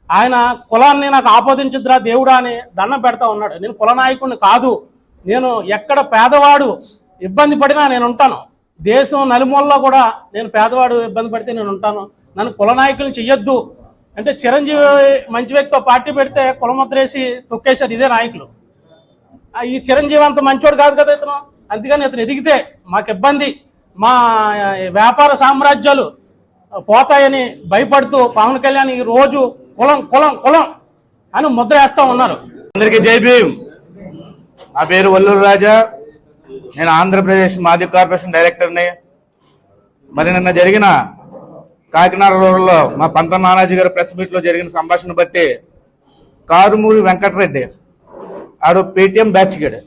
ఆయన కులాన్ని నాకు ఆపోదించుద్రా దేవుడా అని దండం పెడతా ఉన్నాడు. నేను కుల నాయకుడిని కాదు. నేను ఎక్కడ పేదవాడు ఇబ్బంది పడినా నేను ఉంటాను. దేశం నలుమూలలో కూడా నేను పేదవాడు ఇబ్బంది పడితే నేను ఉంటాను. నన్ను కుల నాయకులను చెయ్యొద్దు అంటే చిరంజీవి మంచి వ్యక్తితో పార్టీ పెడితే కులముద్రేసి తొక్కేశారు ఇదే నాయకులు. ఈ చిరంజీవి అంత మంచోడు కాదు కదా ఇతను. అందుకని ఇతను ఎదిగితే మాకు ఇబ్బంది, మా వ్యాపార సామ్రాజ్యాలు పోతాయని భయపడుతూ పవన్ కళ్యాణ్ ఈ రోజు కులం కులం కులం అని ముద్ర వేస్తా ఉన్నారు. అందరికీ జై భీమ్. నా పేరు వల్లూరు రాజా. నేను ఆంధ్రప్రదేశ్ మాజీ కార్పొరేషన్ డైరెక్టర్ని. మరి నిన్న జరిగిన కాకినాడ రూరల్లో మా పంత నానాజీ గారి ప్రెస్ మీట్లో జరిగిన సంభాషణ బట్టి కారుమూరి వెంకటరెడ్డి ఆడు పేటీఎం బ్యాచ్ గడు,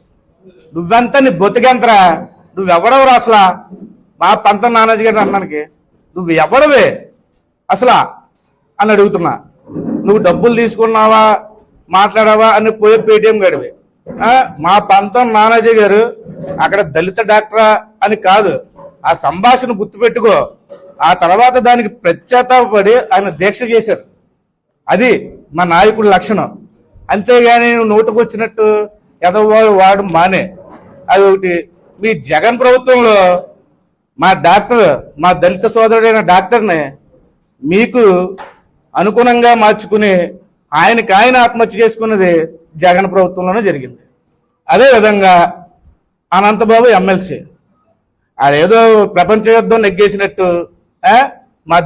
నువ్వెంత నీ బొత్తికెంతరా, నువ్వెవడవరా అసలు మా పంత నానాజీ గారు అన్నానికి నువ్వు ఎవడవే అసలు అని అడుగుతున్నా. నువ్వు డబ్బులు తీసుకున్నావా మాట్లాడావా అని పోయే పేటీఎం గడివి. మా పంతం నానాజీ గారు అక్కడ దళిత డాక్టరా అని కాదు, ఆ సంభాషణ గుర్తుపెట్టుకో. ఆ తర్వాత దానికి పశ్చాత్తాపడి ఆయన దీక్ష చేశారు. అది మా నాయకుడి లక్షణం. అంతేగాని నువ్వు నోటుకొచ్చినట్టు ఎదవాడు వాడు మానే. అది ఒకటి. మీ జగన్ ప్రభుత్వంలో మా డాక్టర్, మా దళిత సోదరుడైన డాక్టర్ని మీకు అనుగుణంగా మార్చుకుని ఆయనకి ఆయన ఆత్మహత్య చేసుకున్నది జగన్ ప్రభుత్వంలోనే జరిగింది. అదేవిధంగా అనంతబాబు ఎమ్మెల్సీ అదేదో ప్రపంచ యుద్ధం నెగ్గేసినట్టు మా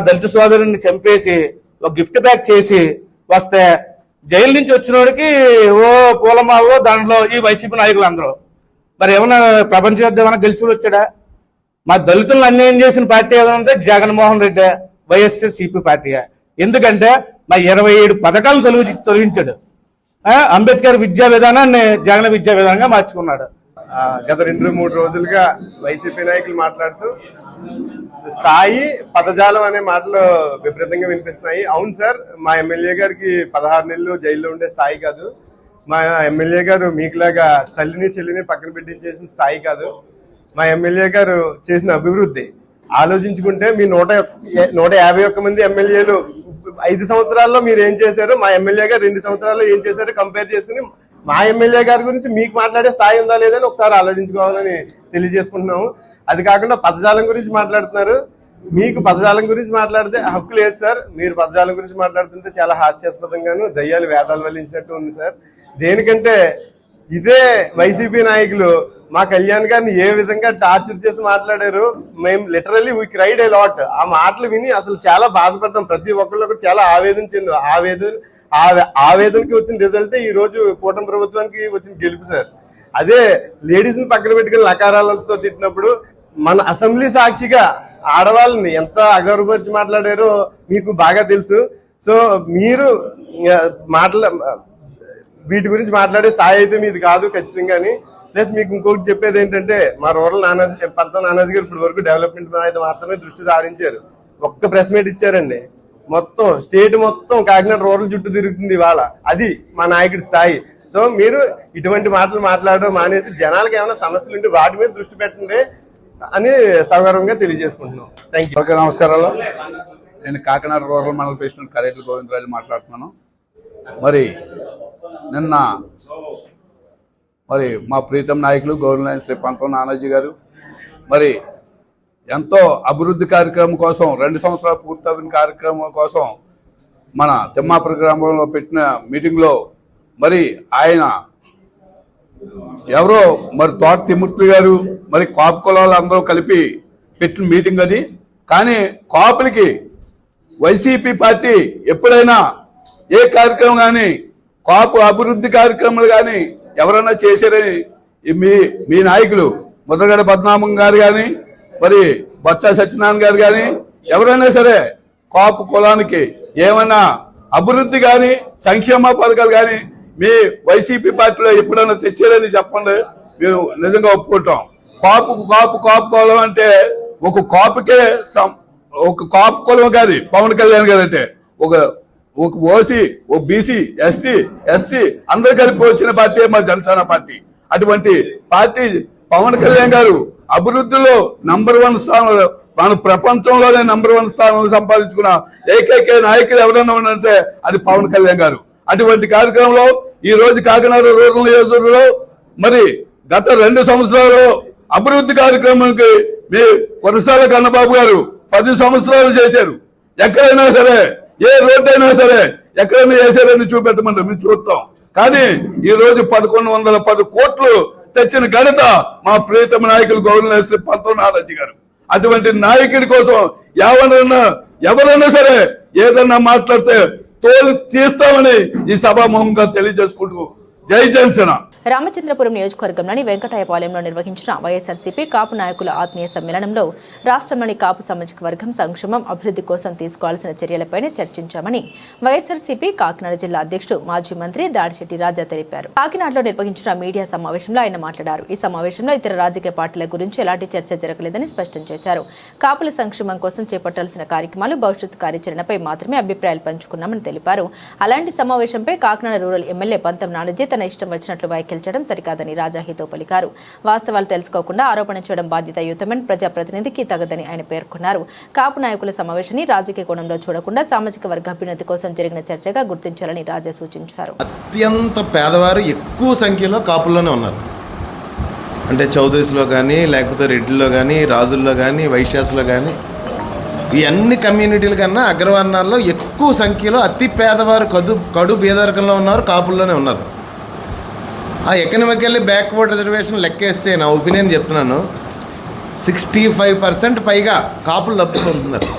దళిత సోదరుని చంపేసి ఒక గిఫ్ట్ ప్యాక్ చేసి వస్తే జైలు నుంచి వచ్చినోడికి ఓ పూలమాలో దాంట్లో ఈ వైసీపీ నాయకులు అందరూ. మరి ఏమన్నా ప్రపంచ యుద్ధం ఏమైనా గెలిచి వచ్చాడా? మా దళితులను అన్యాయం చేసిన పార్టీ ఏదంటే జగన్మోహన్ రెడ్డి వైఎస్ఆర్సీపీ పార్టీయా? ఎందుకంటే మా 27 పథకాలు తొలగించాడు. అంబేద్కర్ విద్యా విధానాన్ని జగన్ విద్యా విధానంగా మార్చుకున్నాడు. గత 2-3 రోజులుగా వైసీపీ నాయకులు మాట్లాడుతూ స్థాయి పదజాలం అనే మాటలు విపరీతంగా వినిపిస్తున్నాయి. అవును సార్, మా ఎమ్మెల్యే గారికి 16 నెలలు జైల్లో ఉండే స్థాయి కాదు. మా ఎమ్మెల్యే గారు మీకులాగా తల్లిని చెల్లిని పక్కన పెట్టించేసిన స్థాయి కాదు. మా ఎమ్మెల్యే గారు చేసిన అభివృద్ధి ఆలోచించుకుంటే మీ 151 మంది ఎమ్మెల్యేలు 5 సంవత్సరాల్లో మీరు ఏం చేశారు, మా ఎమ్మెల్యే గారు 2 సంవత్సరాల్లో ఏం చేశారు కంపేర్ చేసుకుని మా ఎమ్మెల్యే గారి గురించి మీకు మాట్లాడే స్థాయి ఉందా లేదని ఒకసారి ఆలోచించుకోవాలని తెలియజేసుకుంటున్నాము. అది కాకుండా పదజాలం గురించి మాట్లాడుతున్నారు. మీకు పదజాలం గురించి మాట్లాడితే హక్కు లేదు సార్. మీరు పదజాలం గురించి మాట్లాడుతుంటే చాలా హాస్యాస్పదంగాను దయ్యాలు వేదాలు వల్లించినట్టు ఉంది సార్. దేనికంటే ఇదే వైసీపీ నాయకులు మా కళ్యాణ్ గారిని ఏ విధంగా టార్చర్ చేసి మాట్లాడారు. మేము literally we cried a lot. ఆ మాటలు విని అసలు చాలా బాధపడ్డాం. ప్రతి ఒక్కళ్ళు కూడా చాలా ఆవేదన చెంది ఆవేదనకి వచ్చిన రిజల్టే ఈ రోజు కూటమి ప్రభుత్వానికి వచ్చిన గెలుపు సార్. అదే లేడీస్ ని పక్కన పెట్టుకుని లకారాలతో తిట్టినప్పుడు మన అసెంబ్లీ సాక్షిగా ఆడవాళ్ళని ఎంత అగౌరవపరిచి మాట్లాడారో మీకు బాగా తెలుసు. సో మీరు వీటి గురించి మాట్లాడే స్థాయి అయితే మీది కాదు ఖచ్చితంగాని. ప్లస్ మీకు ఇంకొకటి చెప్పేది ఏంటంటే మా రూరల్ పంతం నానాజీ గారు ఇప్పటి వరకు డెవలప్మెంట్ మీద మాత్రమే దృష్టి సారించారు. ఒక్క ప్రెస్ మీట్ ఇచ్చారండి. మొత్తం స్టేట్ మొత్తం కాకినాడ రూరల్ చుట్టూ తిరుగుతుంది ఇవాళ. అది మా నాయకుడి స్థాయి. సో మీరు ఇటువంటి మాటలు మాట్లాడడం మానేసి జనాలకు ఏమైనా సమస్యలు ఉంటే వాటి మీద దృష్టి పెట్టండి అని సగౌరవంగా తెలియజేసుకుంటున్నాం. Thank you. నమస్కారాలు. నేను కాకినాడ రూరల్ మండల ప్రెసిడెంట్ కరేట్ల గోవిందరాజు మాట్లాడుతున్నాను. మరి నిన్న మా ప్రీతం నాయకులు గౌరవనీయులు శ్రీ పంతం నానాజీ గారు మరి ఎంతో అభివృద్ధి కార్యక్రమం కోసం 2 సంవత్సరాలు పూర్తయిన కార్యక్రమం కోసం మన తిమ్మాపుర గ్రామంలో పెట్టిన మీటింగ్లో మరి ఆయన ఎవరో తోట తిమ్మూర్తి గారు కాపు కులాలు అందరూ కలిపి పెట్టిన మీటింగ్ అది. కానీ కాపులకి వైసీపీ పార్టీ ఎప్పుడైనా ఏ కార్యక్రమం కానీ కాపు అభివృద్ధి కార్యక్రమాలు కానీ ఎవరైనా చేశారని మీ నాయకులు ముద్రగడ పద్మనాభం గారు కానీ బొత్స సత్యనారాయణ గారు కానీ ఎవరైనా సరే కాపు కులానికి ఏమైనా అభివృద్ధి కానీ సంక్షేమ పథకాలు కానీ మీ వైసీపీ పార్టీలో ఎప్పుడైనా తెచ్చారని చెప్పండి, మేము నిజంగా ఒప్పుకుంటాం. కాపు కులం అంటే ఒక కాపుకే ఒక కాపు కులం కాదు పవన్ కళ్యాణ్ గారు అంటే ఒక ఓసీ, ఓ బీసీ, ఎస్టీ, ఎస్సీ అందరు కలిపి వచ్చిన పార్టీ మా జనసేన పార్టీ. అటువంటి పార్టీ పవన్ కళ్యాణ్ గారు అభివృద్ధిలో నంబర్ 1 స్థానంలో మన ప్రపంచంలోనే నంబర్ 1 స్థానంలో సంపాదించుకున్న ఏకైక నాయకులు ఎవరైనా ఉన్నారంటే అది పవన్ కళ్యాణ్ గారు. అటువంటి కార్యక్రమంలో ఈ రోజు కాకినాడ రూరల్ నియోజకవర్గంలో గత 2 సంవత్సరాలు అభివృద్ధి కార్యక్రమానికి మీ కొనసాల కన్నబాబు గారు 10 సంవత్సరాలు చేశారు. ఎక్కడైనా సరే ఏ రోడ్డు అయినా సరే ఎక్కడైనా వేసారని చూపెట్టమంటారు, మేము చూస్తాం. కానీ ఈ రోజు 1110 కోట్లు తెచ్చిన ఘనత మా ప్రియతమ నాయకులు గవర్నర్ శ్రీ పంతో నారాజీ గారు. అటువంటి నాయకుడి కోసం ఎవరైనా సరే ఏదన్నా మాట్లాడితే తోలు తీస్తామని ఈ సభాముఖంగా తెలియజేసుకుంటూ జై జనసేన. రామచంద్రపురం నియోజకవర్గంలోని వెంకటాయపాలెంలో నిర్వహించిన వైఎస్ఆర్సీపీ కాపు నాయకుల ఆత్మీయ సమ్మేళనంలో రాష్ట్రంలోని కాపు సామాజిక వర్గం సంక్షేమం అభివృద్ధి కోసం తీసుకోవాల్సిన చర్యలపైనే చర్చించామని వైఎస్ఆర్సీపీ కాకినాడ జిల్లా అధ్యక్షుడు మాజీ మంత్రి దాడిశెట్టి రాజా తెలిపారు. కాకినాడలో నిర్వహించిన మీడియా సమావేశంలో ఆయన మాట్లాడారు. ఈ సమావేశంలో ఇతర రాజకీయ పార్టీల గురించి ఎలాంటి చర్చ జరగలేదని స్పష్టం చేశారు. కాపుల సంక్షేమం కోసం చేపట్టాల్సిన కార్యక్రమాలు భవిష్యత్ కార్యాచరణపై మాత్రమే అభిప్రాయాలు పంచుకున్నామని తెలిపారు. అలాంటి సమావేశంపై కాకినాడ రూరల్ ఎమ్మెల్యే పంతం నానాజీ తన ఇష్టం వచ్చినట్లు వ్యాఖ్యలు చేయడం సరికాదని రాజా హితో పలికారు. వాస్తవాలు తెలుసుకోకుండా ఆరోపణ చేయడం బాధ్యతాయుతమని ప్రజాప్రతినిధికి తగదని ఆయన పేర్కొన్నారు. కాపు నాయకుల సమావేశాన్ని రాజకీయ కోణంలో చూడకుండా సామాజిక వర్గ అభ్యున్నతి కోసం జరిగిన చర్చగా గుర్తించాలని రాజా సూచించారు. అత్యంత పేదవారు ఎక్కువ సంఖ్యలో కాపుల్లోనే ఉన్నారు. అంటే చౌదరీస్లో కానీ, లేకపోతే రెడ్డిలో కానీ, రాజుల్లో కానీ, వైశ్యాస్లో కానీ, ఈ అన్ని కమ్యూనిటీల కన్నా అగ్రవర్ణాల్లో ఎక్కువ సంఖ్యలో అతి పేదవారు కడు పేదరికంలో ఉన్నారు, కాపుల్లోనే ఉన్నారు. ఆ ఎకనామికల్లీ బ్యాక్వర్డ్ రిజర్వేషన్ లెక్కేస్తే నా ఒపీనియన్ చెప్తున్నాను, 65% పైగా కాపులు లబ్ధి పొందుతున్నారు.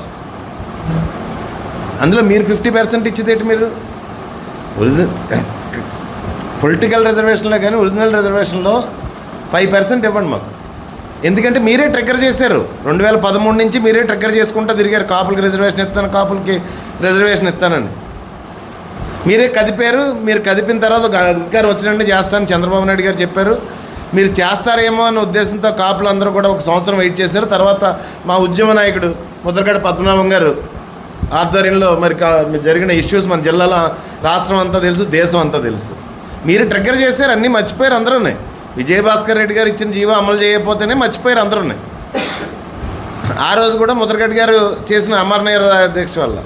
అందులో మీరు 50% ఇచ్చేదేంటి? మీరు పొలిటికల్ రిజర్వేషన్లో కానీ ఒరిజినల్ రిజర్వేషన్లో 5% ఇవ్వండి మాకు. ఎందుకంటే మీరే ట్రిగ్గర్ చేశారు. 2013 నుంచి మీరే ట్రిగ్గర్ చేసుకుంటూ తిరిగారు. కాపులకి రిజర్వేషన్ ఇస్తాను, కాపులకి రిజర్వేషన్ ఇస్తానని మీరే కదిపారు. మీరు కదిపిన తర్వాత అధికారం వచ్చినట్టు చేస్తానని చంద్రబాబు నాయుడు గారు చెప్పారు. మీరు చేస్తారేమో అన్న ఉద్దేశంతో కాపులు అందరూ కూడా 1 సంవత్సరం వెయిట్ చేశారు. తర్వాత మా ఉద్యమ నాయకుడు ముద్రగడ పద్మనాభం గారు ఆధ్వర్యంలో మరి జరిగిన ఇష్యూస్ మన జిల్లాలో, రాష్ట్రం అంతా తెలుసు, దేశం అంతా తెలుసు. మీరు ట్రిగ్గర్ చేశారు, అన్నీ మర్చిపోయారు అందరూనే. విజయభాస్కర్ రెడ్డి గారు ఇచ్చిన జీవో అమలు చేయకపోతేనే మర్చిపోయారు అందరూనే. ఆ రోజు కూడా ముద్రగడ గారు చేసిన అమరనీయ దీక్ష వల్ల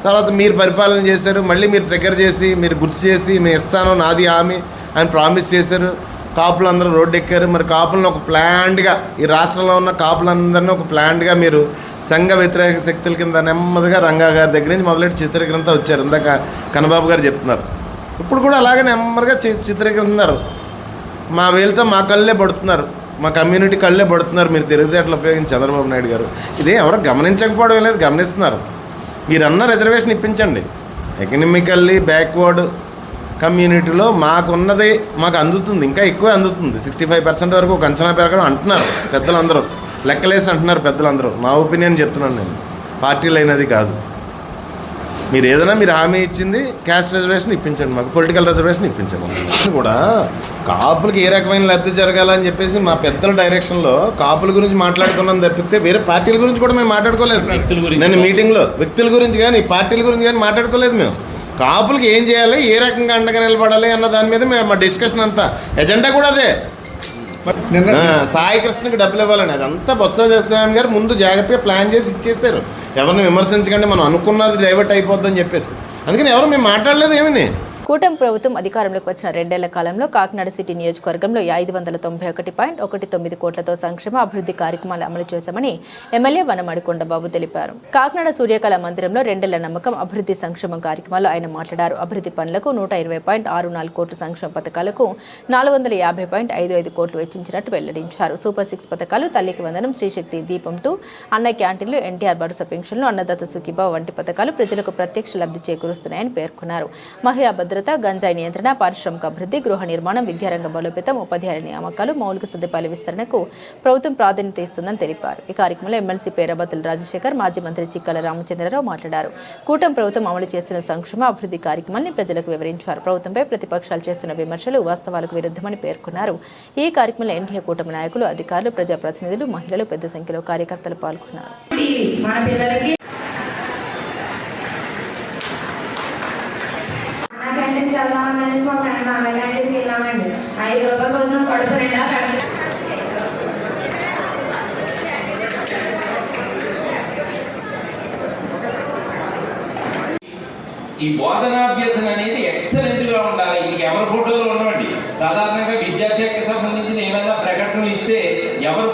తర్వాత మీరు పరిపాలన చేశారు. మళ్ళీ మీరు ట్రిగ్గర్ చేసి, మీరు గుర్తు చేసి, నేను ఇస్తాను, నాది హామీ అని ప్రామిస్ చేశారు. కాపులు అందరూ రోడ్డు ఎక్కారు. మరి కాపులను ఒక ప్లాన్డ్గా, ఈ రాష్ట్రంలో ఉన్న కాపులందరినీ ఒక ప్లాన్డ్గా మీరు సంఘ వ్యతిరేక శక్తుల కింద నెమ్మదిగా రంగా గారి దగ్గర నుంచి మొదలెట్టి చిత్రీకరణతో వచ్చారు. ఇందాక కన్నబాబు గారు చెప్తున్నారు. ఇప్పుడు కూడా అలాగే నెమ్మదిగా చిత్రీకరిస్తున్నారు. మా వేలుతో మా కళ్ళే పడుతున్నారు, మా కమ్యూనిటీ కళ్ళే పడుతున్నారు. మీరు తెలివితేటలు ఉపయోగించి చంద్రబాబు నాయుడు గారు ఇదే ఎవరు గమనించకపోవడం లేదు, గమనిస్తున్నారు. మీరన్న రిజర్వేషన్ ఇప్పించండి. ఎకనామికల్లీ బ్యాక్వర్డ్ కమ్యూనిటీలో మాకున్నది మాకు అందుతుంది, ఇంకా ఎక్కువే అందుతుంది. 65% వరకు ఒక అంచనా పెరగడం అంటున్నారు పెద్దలందరూ, లెక్కలేసి అంటున్నారు పెద్దలందరూ. నా ఒపీనియన్ చెప్తున్నాను నేను, పార్టీలు అయినది కాదు. మీరు ఏదైనా మీరు హామీ ఇచ్చింది క్యాస్ట్ రిజర్వేషన్ ఇప్పించండి, మాకు పొలిటికల్ రిజర్వేషన్ ఇప్పించండి. కూడా కాపులకి ఏ రకమైన లబ్ధి జరగాలని చెప్పేసి మా పెద్దల డైరెక్షన్లో కాపుల గురించి మాట్లాడుకున్నాం తప్పితే వేరే పార్టీల గురించి కూడా మేము మాట్లాడుకోలేదు. నేను మీటింగ్లో వ్యక్తుల గురించి కానీ పార్టీల గురించి కానీ మాట్లాడుకోలేదు. మేము కాపులకి ఏం చేయాలి, ఏ రకంగా అండగా నిలబడాలి అన్న దాని మీద మేము మా డిస్కషన్ అంతా, ఎజెండా కూడా అదే. సాయి కృష్ణకి డబ్బులు ఇవ్వాలని అదంతా బొత్స చేస్తున్నాను గారు ముందు జాగ్రత్తగా ప్లాన్ చేసి ఇచ్చేసారు. ఎవరిని విమర్శించకండి, మనం అనుకున్నది డైవర్ట్ అయిపోద్దని చెప్పేసి. అందుకని ఎవరు మేము మాట్లాడలేదు ఏమని. కూటమి ప్రభుత్వం అధికారంలోకి వచ్చిన 2 ఏళ్ల కాలంలో కాకినాడ సిటీ నియోజకవర్గంలో 591.19 కోట్లతో సంక్షేమ అభివృద్ధి కార్యక్రమాలు అమలు చేశామని ఎమ్మెల్యే వనమాడి కొండబాబు తెలిపారు. కాకినాడ సూర్యకళ మందిరంలో 2 ఏళ్ల నమ్మకం అభివృద్ధి సంక్షేమ కార్యక్రమాలు ఆయన మాట్లాడారు. అభివృద్ధి పనులకు 120.64 కోట్ల, సంక్షేమ పథకాలకు 450.55 కోట్లు వెచ్చించినట్టు వెల్లడించారు. సూపర్ 6 పథకాలు, తల్లికి వందనం, శ్రీశక్తి దీపం 2, అన్న క్యాంటీన్లు, ఎన్టీఆర్ భరోసా పెన్షన్లు, అన్నదాత సుఖీభావ వంటి పథకాలు ప్రజలకు ప్రత్యక్ష లబ్ధి చేకూరుస్తున్నాయని పేర్కొన్నారు. మహిళా భద్రత, గంజాయి నియంత్రణ, పారిశ్రామిక అభివృద్ధి, గృహ నిర్మాణం, విద్యారంగ బలోపేతం, ఉపాధ్యాయుల నియామకాలు, మౌలిక సదుపాయాల విస్తరణకు ప్రభుత్వం ప్రాధాన్యత ఇస్తుందని తెలిపారు. ఈ కార్యక్రమంలో ఎమ్మెల్సీ పేరాబత్తుల రాజశేఖర్, మాజీ మంత్రి చిక్కల రామచంద్రరావు మాట్లాడారు. కూటమి ప్రభుత్వం అమలు చేస్తున్న సంక్షేమ అభివృద్ధి కార్యక్రమాన్ని ప్రజలకు వివరించారు. ప్రభుత్వంపై ప్రతిపక్షాలు చేస్తున్న విమర్శలు వాస్తవాలకు విరుద్ధమని పేర్కొన్నారు. ఈ కార్యక్రమంలో ఎన్డీఏ కూటమి నాయకులు, అధికారులు, ప్రజాప్రతినిధులు, మహిళలు పెద్ద సంఖ్యలో కార్యకర్తలు పాల్గొన్నారు. ఈ బోధనాభ్యసన అనేది ఎక్సలెంట్ గా ఉండాలి. ఇది ఎవరి ఫోటోలు ఉండవండి. సాధారణంగా విద్యాశాఖకి సంబంధించిన ఏమైనా ప్రకటనలు ఇస్తే ఎవరు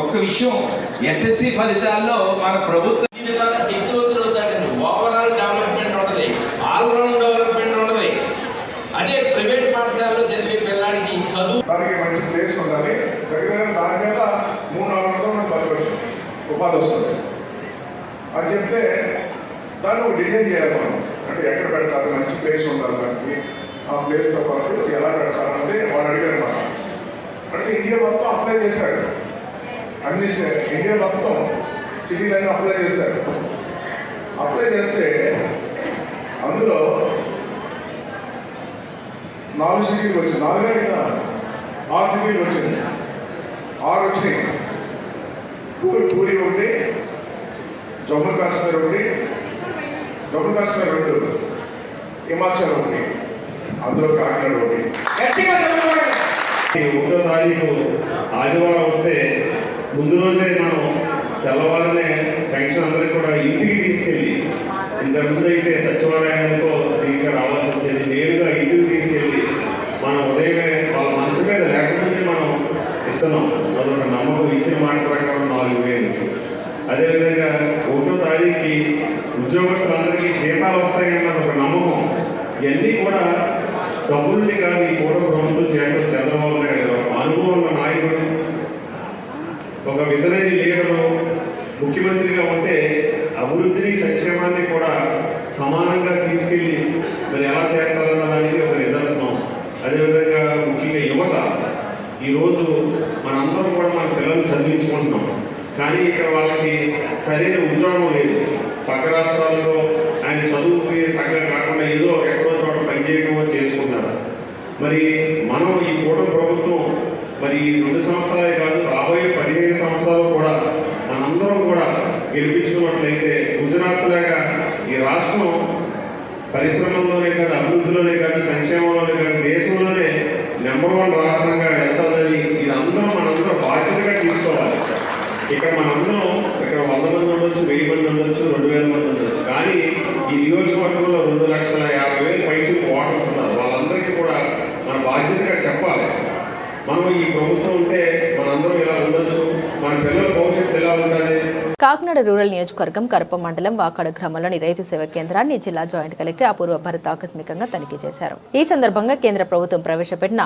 ఒక్క విషయం, ఎస్ఎస్సి ఫలితాల్లో మన ప్రభుత్వం ఈ విధంగా శక్తివంతులు అవుతాడండి. ఓవరాల్ డెవలప్మెంట్ ఉంటుంది, ఆల్రౌండ్ డెవలప్మెంట్ ఉంటుంది. అదే ప్రైవేట్ పాఠశాలలో చదివే పిల్లాడికి చదువు దానికి మంచి ప్లేస్ ఉండాలి. రెగ్యులర్గా దాని మీద 3-4 గంటలు మనం బతకవచ్చు, ఉపాధి వస్తుంది అని చెప్తే దాన్ని ఒక డిజైన్ చేయాలి మనం. అంటే ఎక్కడ పెడతారు, మంచి ప్లేస్ ఉండాలి దానికి. ఆ ప్లేస్తో పాటు ఎలా పెడతారంటే వాళ్ళు అడిగారు మనం. అంటే ఇండియా మొత్తం అప్లై చేశారు, అన్ని ఇండియా మొత్తం సిటీలన్నీ అప్లై చేశారు. అప్లై చేస్తే అందులో 4 సిటీలు వచ్చింది, 6 సిటీలు వచ్చింది, 6 వచ్చినాయి. పూరి ఒకటి, జమ్మూ కాశ్మీర్ ఒకటి, జమ్మూ కాశ్మీర్ 2, హిమాచల్ ఒకటి, అందులో కాకినాడ ఒకటి. 1వ తారీఖు ఆదివారం వస్తే ముందు రోజే మనం తెల్లవారనే పెన్షన్ అందరికీ కూడా ఇంటికి తీసుకెళ్ళి, ఇంతకుముందు అయితే సచివాలయానికి ఇంకా రావాల్సి వచ్చేది, నేరుగా ఇంటికి తీసుకెళ్ళి మనం ఉదయమే వాళ్ళ మనసు మీద లేకపోతే మనం ఇస్తున్నాం. అదొక నమ్మకం. ఇచ్చిన మాట ప్రకారం 4,000. అదేవిధంగా 1వ తారీఖుకి ఉద్యోగస్తులందరికీ జీతాలు వస్తాయన్నది ఒక నమ్మకం. ఇవన్నీ కూడా డబ్బుల్ని కాదు ఈ కూటమి ప్రభుత్వం చేస్తారు. చంద్రబాబు నాయుడు గారు అనుభవం ఉన్న నాయకుడు, ఒక విజనరీ లీడరు ముఖ్యమంత్రిగా ఉంటే అభివృద్ధిని సంక్షేమాన్ని కూడా సమానంగా తీసుకెళ్ళి మరి ఎలా చేస్తారన్న దానికి ఒక నిదర్శనం. అదేవిధంగా ముఖ్యంగా యువత, ఈరోజు మనందరం కూడా మన పిల్లలు చదివించుకుంటున్నాం, కానీ ఇక్కడ వాళ్ళకి సరైన ఉద్యోగం లేదు. పక్క రాష్ట్రాల్లో ఆయన చదువుకి పక్కన కాకుండా ఏదో ఎక్కడో చోట పనిచేయడమో చేసుకుంటారు. మరి మనం ఈ కూటమి ప్రభుత్వం మరి 2 సంవత్సరాలే కాదు, రాబోయే 15 సంవత్సరాలు కూడా మనందరం కూడా గెలిపించుకున్నట్లయితే గుజరాత్ లాగా ఈ రాష్ట్రం పరిశ్రమల్లోనే కాదు, అభివృద్ధిలోనే కాదు, సంక్షేమంలోనే కాదు, దేశంలోనే నెంబర్ 1 రాష్ట్రంగా వెళ్తాదని ఇదందరం మనందరం బాధ్యతగా తీసుకోవాలి. ఇక్కడ మనందరం ఇక్కడ 100 మంది ఉండొచ్చు, 1000 మంది ఉండొచ్చు, 2000 మంది ఉండొచ్చు, కానీ ఈ నియోజకవర్గంలో 2,50,000 పైకి ఓటర్స్ ఉన్నారు. వాళ్ళందరికీ కూడా మన బాధ్యతగా చెప్పాలి. మనం ఈ ప్రభుత్వం ఉంటే మనందరం ఇలా ఉండొచ్చు, మన పిల్లల భవిష్యత్తు ఎలా ఉంటుంది. కాకినాడ రూరల్ నియోజకవర్గం కరప మండలం వాకాడ గ్రామంలోని రైతు సేవా కేంద్రాన్ని జిల్లా జాయింట్ కలెక్టర్ అపూర్వ భరత్ ఆకస్మికంగా తనిఖీ చేశారు. ఈ సందర్భంగా కేంద్ర ప్రభుత్వం ప్రవేశపెట్టిన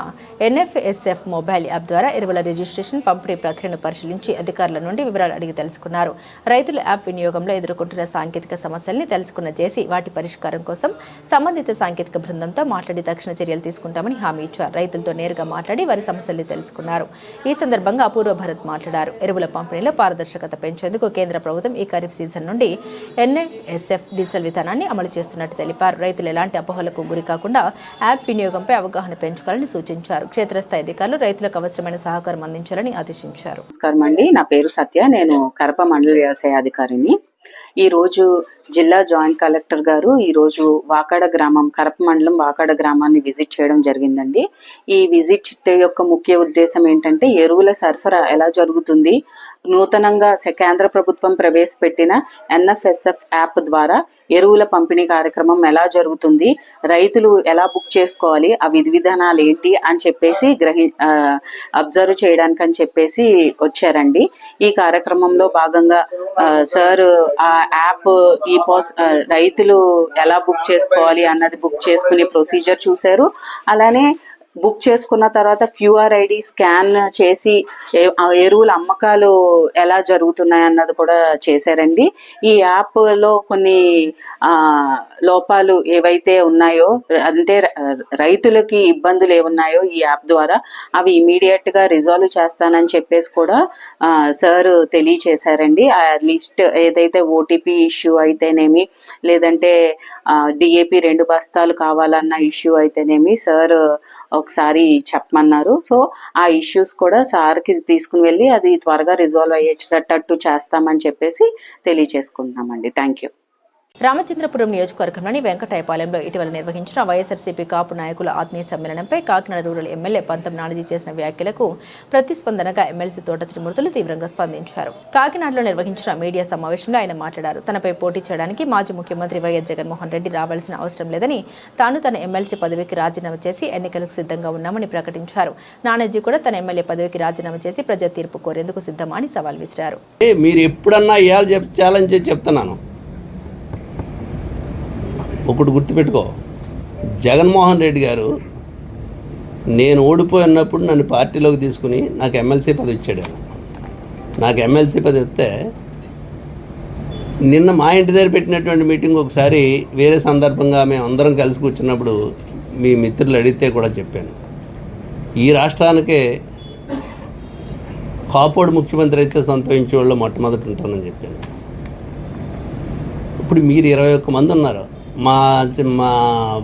NFSF మొబైల్ యాప్ ద్వారా ఎరువుల రిజిస్ట్రేషన్, పంపిణీ ప్రక్రియను పరిశీలించి అధికారుల నుండి వివరాలు అడిగి తెలుసుకున్నారు. రైతులు యాప్ వినియోగంలో ఎదుర్కొంటున్న సాంకేతిక సమస్యల్ని తెలుసుకున్న జేసీ వాటి పరిష్కారం కోసం సంబంధిత సాంకేతిక బృందంతో మాట్లాడి తక్షణ చర్యలు తీసుకుంటామని హామీ ఇచ్చారు. రైతులతో నేరుగా మాట్లాడి వారి సమస్యల్ని తెలుసుకున్నారు. ఈ సందర్భంగా అపూర్వ భరత్ మాట్లాడారు. ఎరువుల పంపిణీలో పారదర్శకత పెంచేందుకు కేంద్ర ప్రభుత్వం ఈ ఖరీఫ్ సీజన్ నుండి NFSF డిజిటల్ విధానాన్ని అమలు చేస్తున్నట్టు తెలిపారు. రైతులు ఎలాంటి అపోహలకు గురి కాకుండా యాప్ వినియోగంపై అవగాహన పెంచుకోవాలని సూచించారు. క్షేత్రస్థాయి అధికారులు రైతులకు అవసరమైన సహకారం అందించాలని ఆదేశించారు. నమస్కారం అండి, నా పేరు సత్య, నేను కరప మండల వ్యవసాయ అధికారిని. ఈరోజు జిల్లా జాయింట్ కలెక్టర్ గారు ఈరోజు వాకాడ గ్రామం, కరప మండలం వాకాడ గ్రామాన్ని విజిట్ చేయడం జరిగిందండి. ఈ విజిట్ యొక్క ముఖ్య ఉద్దేశం ఏంటంటే ఎరువుల సరఫరా ఎలా జరుగుతుంది, నూతనంగా కేంద్ర ప్రభుత్వం ప్రవేశపెట్టిన NFSF యాప్ ద్వారా ఎరువుల పంపిణీ కార్యక్రమం ఎలా జరుగుతుంది, రైతులు ఎలా బుక్ చేసుకోవాలి, ఆ విధి విధానాలు ఏంటి అని చెప్పేసి అబ్జర్వ్ చేయడానికి అని చెప్పేసి వచ్చారండి. ఈ కార్యక్రమంలో భాగంగా సార్ ఆ యాప్ రైతులు ఎలా బుక్ చేసుకోవాలి అన్నది బుక్ చేసుకునే ప్రొసీజర్ చూశారు. అలానే బుక్ చేసుకున్న తర్వాత QR ID స్కాన్ చేసి ఎరువుల అమ్మకాలు ఎలా జరుగుతున్నాయన్నది కూడా చేశారండి. ఈ యాప్లో కొన్ని లోపాలు ఏవైతే ఉన్నాయో, అంటే రైతులకి ఇబ్బందులు ఏమున్నాయో ఈ యాప్ ద్వారా అవి ఇమీడియట్గా రిజాల్వ్ చేస్తానని చెప్పేసి కూడా సార్ తెలియచేశారండి. ఆ లిస్ట్ ఏదైతే OTP ఇష్యూ అయితేనేమి, లేదంటే DAP 2 బస్తాలు కావాలన్న ఇష్యూ అయితేనేమి సార్ ఒకసారి చెప్పమన్నారు. సో ఆ ఇష్యూస్ కూడా సార్కి తీసుకుని వెళ్ళి అది త్వరగా రిజాల్వ్ అయ్యేటట్టు చేస్తామని చెప్పేసి తెలియచేసుకుంటున్నామండి. Thank you. రామచంద్రపురం నియోజకవర్గంలోని వెంకటాయపాలెంలో ఇటీవల నిర్వహించిన వైఎస్ఆర్సీపీ కాపు నాయకుల ఆత్మీయ సమ్మేళనంపై కాకినాడ రూరల్ ఎమ్మెల్యే పంతం నానాజీ చేసిన వ్యాఖ్యలకు ప్రతిస్పందనగా ఎమ్మెల్సీ తోట త్రిమూర్తులు తీవ్రంగా స్పందించారు. కాకినాడలో నిర్వహించిన మీడియా సమావేశంలో ఆయన మాట్లాడారు. తనపై పోటీ చేయడానికి మాజీ ముఖ్యమంత్రి వైఎస్ జగన్మోహన్ రెడ్డి రావాల్సిన అవసరం లేదని, తాను తన ఎమ్మెల్సీ పదవికి రాజీనామా చేసి ఎన్నికలకు సిద్ధంగా ఉన్నామని ప్రకటించారు. నానాజీ కూడా తన ఎమ్మెల్యే పదవికి రాజీనామా చేసి ప్రజా తీర్పు కోరేందుకు సిద్ధమా అని సవాల్ విసిరారు. మీరు ఎప్పుడన్నా ఛాలెంజ్ చెప్తున్నాను, ఒకటి గుర్తుపెట్టుకో, జగన్మోహన్ రెడ్డి గారు నేను ఓడిపోయినప్పుడు నన్ను పార్టీలోకి తీసుకుని నాకు ఎమ్మెల్సీ పదవి ఇచ్చాడు. నాకు ఎమ్మెల్సీ పదవి ఇస్తే నిన్న మా ఇంటి దగ్గర పెట్టినటువంటి మీటింగ్ ఒకసారి వేరే సందర్భంగా మేము అందరం కలిసి కూర్చున్నప్పుడు మీ మిత్రులు అడిగితే కూడా చెప్పాను, ఈ రాష్ట్రానికే కాపోడు ముఖ్యమంత్రి అయితే సంతోషించే వాళ్ళు మొట్టమొదటి ఉంటానని చెప్పాను. ఇప్పుడు మీరు 21 మంది ఉన్నారు. మా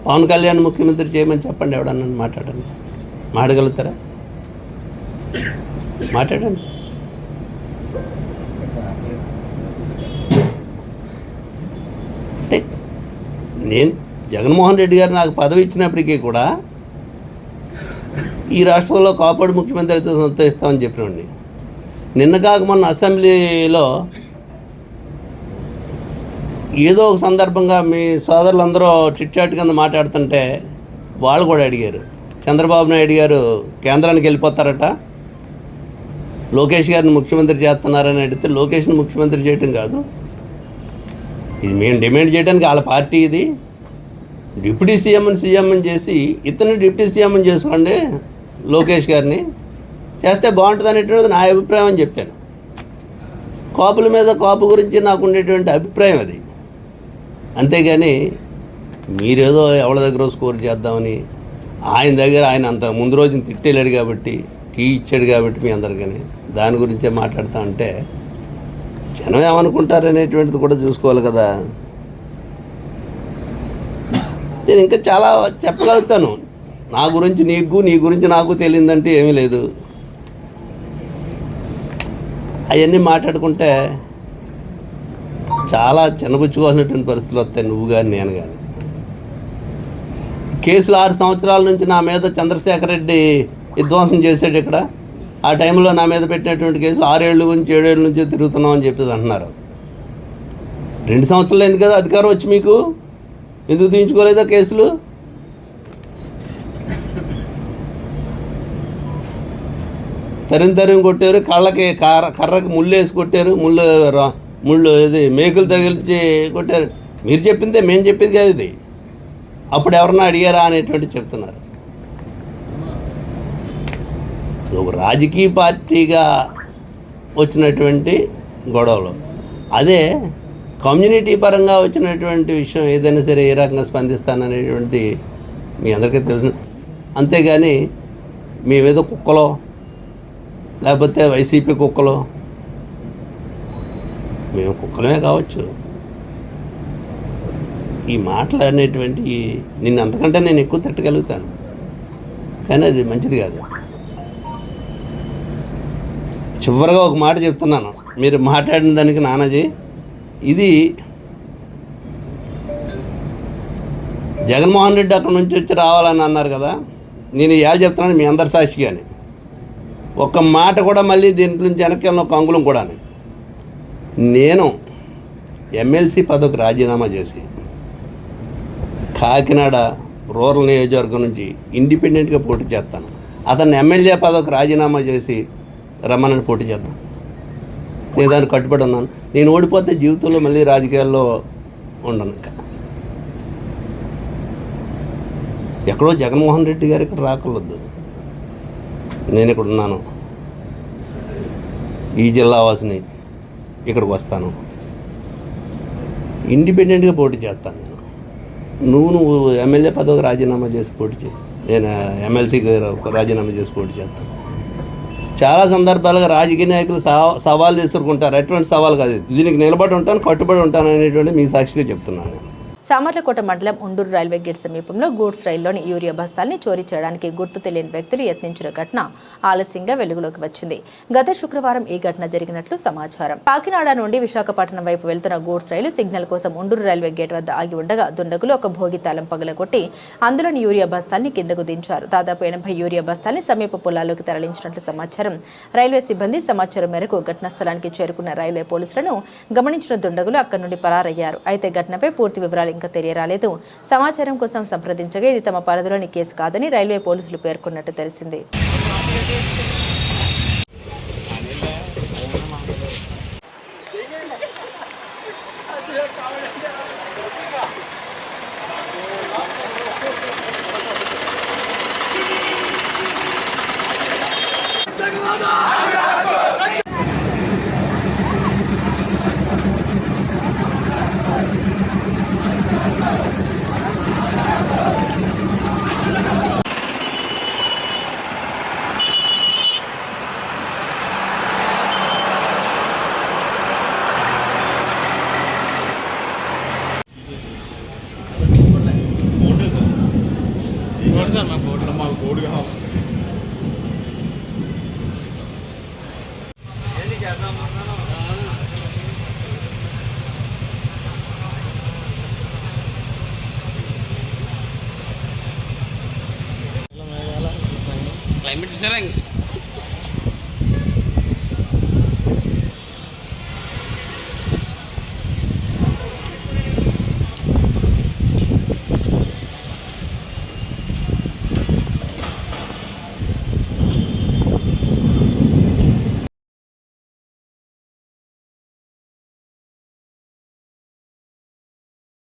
పవన్ కళ్యాణ్ ముఖ్యమంత్రి చేయమని చెప్పండి, ఎవడన్నా మాట్లాడండి. మాట్లాడగలుగుతారా? మాట్లాడండి. అంటే నేను జగన్మోహన్ రెడ్డి గారు నాకు పదవి ఇచ్చినప్పటికీ కూడా ఈ రాష్ట్రంలో కాపాడు ముఖ్యమంత్రి అయితే సంతోషిస్తామని చెప్పినండి. నిన్న కాక మొన్న అసెంబ్లీలో ఏదో ఒక సందర్భంగా మీ సోదరులందరూ చిట్చాట్ కింద మాట్లాడుతుంటే వాళ్ళు కూడా అడిగారు, చంద్రబాబు నాయుడు గారు కేంద్రానికి వెళ్ళిపోతారట, లోకేష్ గారిని ముఖ్యమంత్రి చేస్తున్నారని అడిగితే, లోకేష్ని ముఖ్యమంత్రి చేయటం కాదు, ఇది మేము డిమాండ్ చేయడానికి వాళ్ళ పార్టీ, ఇది డిప్యూటీ సీఎంని చేసి ఇతను డిప్యూటీ సీఎంని చేసుకోండి, లోకేష్ గారిని చేస్తే బాగుంటుంది అనేటువంటిది నా అభిప్రాయం అని చెప్పాను. కాపుల మీద కాపు గురించి నాకు ఉండేటువంటి అభిప్రాయం అది. అంతేగాని మీరేదో ఎవరి దగ్గర స్కోర్ చేద్దామని, ఆయన అంత ముందు రోజున తిట్టేలాడు కాబట్టి, కీ ఇచ్చాడు కాబట్టి మీ అందరికీ దాని గురించే మాట్లాడుతూ ఉంటే జనం ఏమనుకుంటారనేటువంటిది కూడా చూసుకోవాలి కదా. నేను ఇంకా చాలా చెప్పగలుగుతాను, నా గురించి నీకు, నీ గురించి నాకు తెలియదంటే ఏమీ లేదు. అవన్నీ మాట్లాడుకుంటే చాలా చిన్నబుచ్చుకోవాల్సినటువంటి పరిస్థితులు వస్తాయి, నువ్వు కానీ నేను కానీ. కేసులు 6 సంవత్సరాల నుంచి నా మీద చంద్రశేఖర్ రెడ్డి విధ్వంసం చేశాడు ఇక్కడ. ఆ టైంలో నా మీద పెట్టినటువంటి కేసులు 6 ఏళ్ళ నుంచి 7 ఏళ్ళ నుంచి తిరుగుతున్నాం అని చెప్పేసి అంటున్నారు. 2 సంవత్సరాలు ఎందుకు కదా అధికారం వచ్చి మీకు, ఎందుకు తీయించుకోలేదా కేసులు? తరిం కొట్టారు, కళ్ళకి కర్రకి ముళ్ళు వేసి కొట్టారు, ముళ్ళు ఇది మేకులు తగిలించి కొట్టారు. మీరు చెప్పిందే, మేము చెప్పేది కాదు ఇది. అప్పుడు ఎవరన్నా అడిగారా అనేటువంటి చెప్తున్నారు. ఒక రాజకీయ పార్టీగా వచ్చినటువంటి గొడవలు, అదే కమ్యూనిటీ పరంగా వచ్చినటువంటి విషయం ఏదైనా సరే ఏ రకంగా స్పందిస్తాననేటువంటిది మీ అందరికీ తెలుసు. అంతేగాని మేమేదో కుక్కలో లేకపోతే వైసీపీ కుక్కలో, మేము కుక్కలమే కావచ్చు. ఈ మాటలు అనేటువంటి నిన్ను అంతకంటే నేను ఎక్కువ తట్టగలుగుతాను, కానీ అది మంచిది కాదు. చివరిగా ఒక మాట చెప్తున్నాను, మీరు మాట్లాడిన దానికి నానాజీ, ఇది జగన్మోహన్ రెడ్డి అక్కడ నుంచి వచ్చి రావాలని అన్నారు కదా, నేను ఇవాళ చెప్తున్నాను మీ అందరి సాక్షిగానే, ఒక్క మాట కూడా మళ్ళీ దీని నుంచి వెనక్కి వెళ్ళిన ఒక అంగుళం కూడా నేను ఎమ్మెల్సీ పదవికి రాజీనామా చేసి కాకినాడ రూరల్ నియోజకవర్గం నుంచి ఇండిపెండెంట్గా పోటీ చేస్తాను. అతన్ని ఎమ్మెల్యే పదవికి రాజీనామా చేసి రమ్మని పోటీ చేద్దాం. నేను దానికి కట్టుబడి ఉన్నాను. నేను ఓడిపోతే జీవితంలో మళ్ళీ రాజకీయాల్లో ఉండను. ఎక్కడో జగన్మోహన్ రెడ్డి గారు ఇక్కడ రాకూడదు, నేను ఇక్కడ ఉన్నాను, ఈ జిల్లా వాసిని, ఇక్కడికి వస్తాను, ఇండిపెండెంట్గా పోటీ చేస్తాను. నువ్వు ఎమ్మెల్యే పదవికి రాజీనామా చేసి పోటీ చేయి, నేను ఎమ్మెల్సీకి రాజీనామా చేసి పోటీ చేస్తాను. చాలా సందర్భాలుగా రాజకీయ నాయకులు సవాళ్ళు ఎదుర్కొంటారు. అటువంటి సవాల్ కాదు, దీనికి నిలబడి ఉంటాను, కట్టుబడి ఉంటాను అనేటువంటి మీ సాక్షిగా చెప్తున్నాను నేను. సామర్లకోట మండలం ఉండూరు రైల్వే గేట్ సమీపంలో గూడ్స్ రైల్లోని యూరియా బస్తాల్ని చోరీ చేయడానికి గుర్తు తెలియని వ్యక్తులు యత్నించిన ఘటన ఆలస్యంగా వెలుగులోకి వచ్చింది. గత శుక్రవారం ఈ ఘటన జరిగినట్లు సమాచారం. కాకినాడ నుండి విశాఖపట్నం వైపు వెళ్తున్న గూడ్స్ రైలు సిగ్నల్ కోసం ఉండూరు రైల్వే గేట్ వద్ద ఆగి ఉండగా దుండగులు ఒక భోగి తాళం పగలగొట్టి అందులోని యూరియా బస్తాల్ని కిందకు దించారు. దాదాపు 80 యూరియా బస్తాల్ని సమీప పొలాల్లోకి తరలించినట్లు సమాచారం. రైల్వే సిబ్బంది సమాచారం మేరకు ఘటనా స్థలానికి చేరుకున్న రైల్వే పోలీసులను గమనించిన దుండగులు అక్కడి నుండి పరారయ్యారు. అయితే ఘటనపై పూర్తి వివరాలు ఇంకా తెలియరాలేదు. సమాచారం కోసం సంప్రదించగా ఇది తమ పరిధిలోని కేసు కాదని రైల్వే పోలీసులు పేర్కొన్నట్టు తెలిసింది. క్లైమేట్ చూసారా?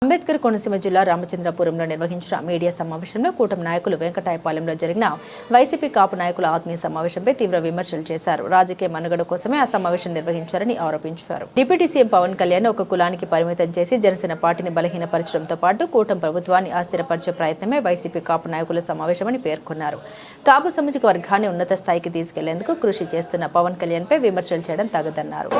అంబేద్కర్ కోనసీమ జిల్లా రామచంద్రపురంలో నిర్వహించిన మీడియా సమావేశంలో కూటమి నాయకులు వెంకటాయపాలెంలో జరిగిన వైసీపీ కాపు నాయకుల ఆత్మీయ సమావేశంపై తీవ్ర విమర్శలు చేశారు. రాజకీయ మనుగడ కోసమే ఆ సమావేశం నిర్వహించారని ఆరోపించారు. డిప్యూటీ సీఎం పవన్ కళ్యాణ్ ఒక కులానికి పరిమితం చేసి జనసేన పార్టీని బలహీనపరచడంతో పాటు కూటమి ప్రభుత్వాన్ని అస్థిరపరిచే ప్రయత్నమే వైసీపీ కాపు నాయకుల సమావేశమని పేర్కొన్నారు. కాపు సామాజిక వర్గాన్ని ఉన్నత స్థాయికి తీసుకెళ్లేందుకు కృషి చేస్తున్న పవన్ కళ్యాణ్ పై విమర్శలు చేయడం తగదన్నారు.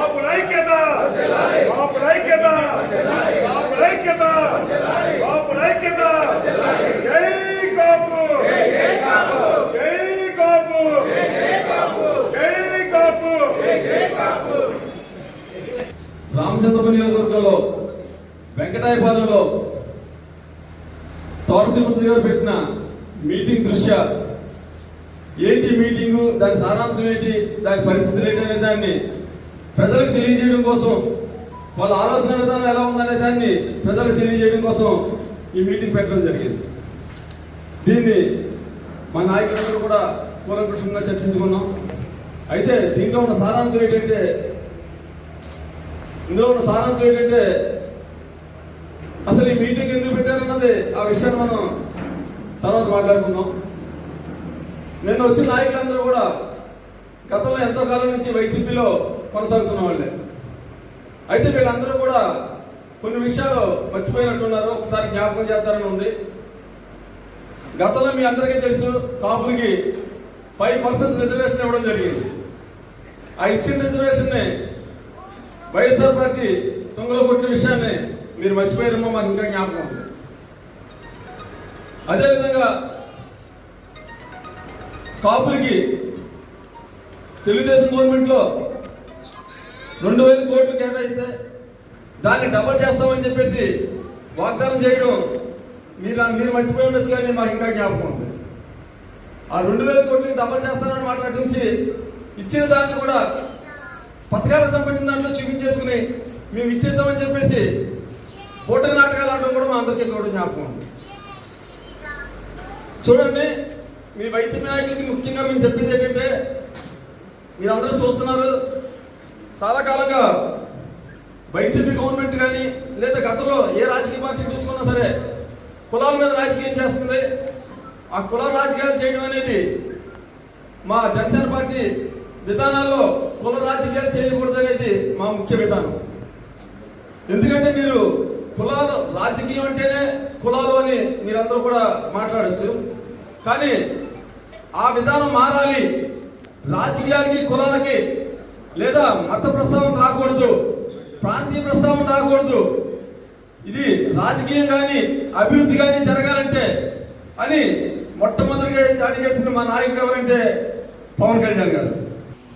రామచంద్రపురం నియోజకవర్గంలో వెంకటాయపాలెంలో తోట తిరుపతి గారు పెట్టిన మీటింగ్ దృష్ట్యా ఏంటి మీటింగు, దాని సారాంశం ఏంటి, దాని పరిస్థితులు ఏంటి అనే దాన్ని ప్రజలకు తెలియజేయడం కోసం, వాళ్ళ ఆలోచన విధానం ఎలా ఉందనే దాన్ని ప్రజలకు తెలియజేయడం కోసం ఈ మీటింగ్ పెట్టడం జరిగింది. దీన్ని మా నాయకులందరూ కూడా కూలంకషంగా చర్చించుకున్నాం. అయితే దీంట్లో ఉన్న సారాంశం ఏంటంటే అసలు ఈ మీటింగ్ ఎందుకు పెట్టారన్నది ఆ విషయాన్ని మనం తర్వాత మాట్లాడుకుందాం. నిన్న వచ్చిన నాయకులందరూ కూడా గతంలో ఎంతో కాలం నుంచి వైసీపీలో కొనసాగుతున్న వాళ్ళే. అయితే వీళ్ళందరూ కూడా కొన్ని విషయాలు మర్చిపోయినట్టున్నారు. ఒకసారి జ్ఞాపకం చేస్తారని ఉంది. గతంలో మీ అందరికీ తెలుసు, కాపులకి 5% రిజర్వేషన్ ఇవ్వడం జరిగింది. ఆ ఇచ్చిన రిజర్వేషన్ని వైఎస్ఆర్ పార్టీ తుంగలో కొట్టిన విషయాన్ని మీరు మర్చిపోయారేమో మాకు ఇంకా జ్ఞాపకం ఉంది. అదేవిధంగా కాపులకి తెలుగుదేశం గవర్నమెంట్లో 2000 కోట్లు కేటాయిస్తే దాన్ని డబల్ చేస్తామని చెప్పేసి వాగ్దానం చేయడం మీరు మర్చిపోయి ఉండొచ్చు, కానీ మాకు ఇంకా జ్ఞాపకం ఉంది. ఆ 2000 కోట్లకి డబల్ చేస్తానని మాట్లాడించి ఇచ్చిన దాన్ని కూడా పథకాలకు సంబంధించిన దాంట్లో చూపించేసుకుని మేము ఇచ్చేసామని చెప్పేసి ఓటర్ నాటకాలు ఆడడం కూడా మా అందరికీ కూడా జ్ఞాపకం ఉంది. చూడండి, మీ వైసీపీ నాయకులకి ముఖ్యంగా మేము చెప్పేది ఏంటంటే, మీరందరూ చూస్తున్నారు, చాలా కాలంగా వైసీపీ గవర్నమెంట్ కానీ లేదా గతంలో ఏ రాజకీయ పార్టీ చూసుకున్నా సరే కులాల మీద రాజకీయం చేస్తుంది. ఆ కుల రాజకీయాలు చేయడం అనేది మా జనసేన పార్టీ విధానాల్లో కుల రాజకీయాలు చేయకూడదు అనేది మా ముఖ్య విధానం. ఎందుకంటే మీరు కులాలు రాజకీయం అంటేనే కులాలు అని మీరందరూ కూడా మాట్లాడచ్చు, కానీ ఆ విధానం మారాలి. రాజకీయాలకి కులాలకి లేదా మత ప్రస్తావన రాకూడదు, ప్రాంతీయ ప్రస్తావన రాకూడదు. ఇది రాజకీయం కానీ అభివృద్ధి కానీ జరగాలంటే అని మొట్టమొదటిగా అడిగేస్తున్న మా నాయకుడు ఎవరంటే పవన్ కళ్యాణ్ గారు.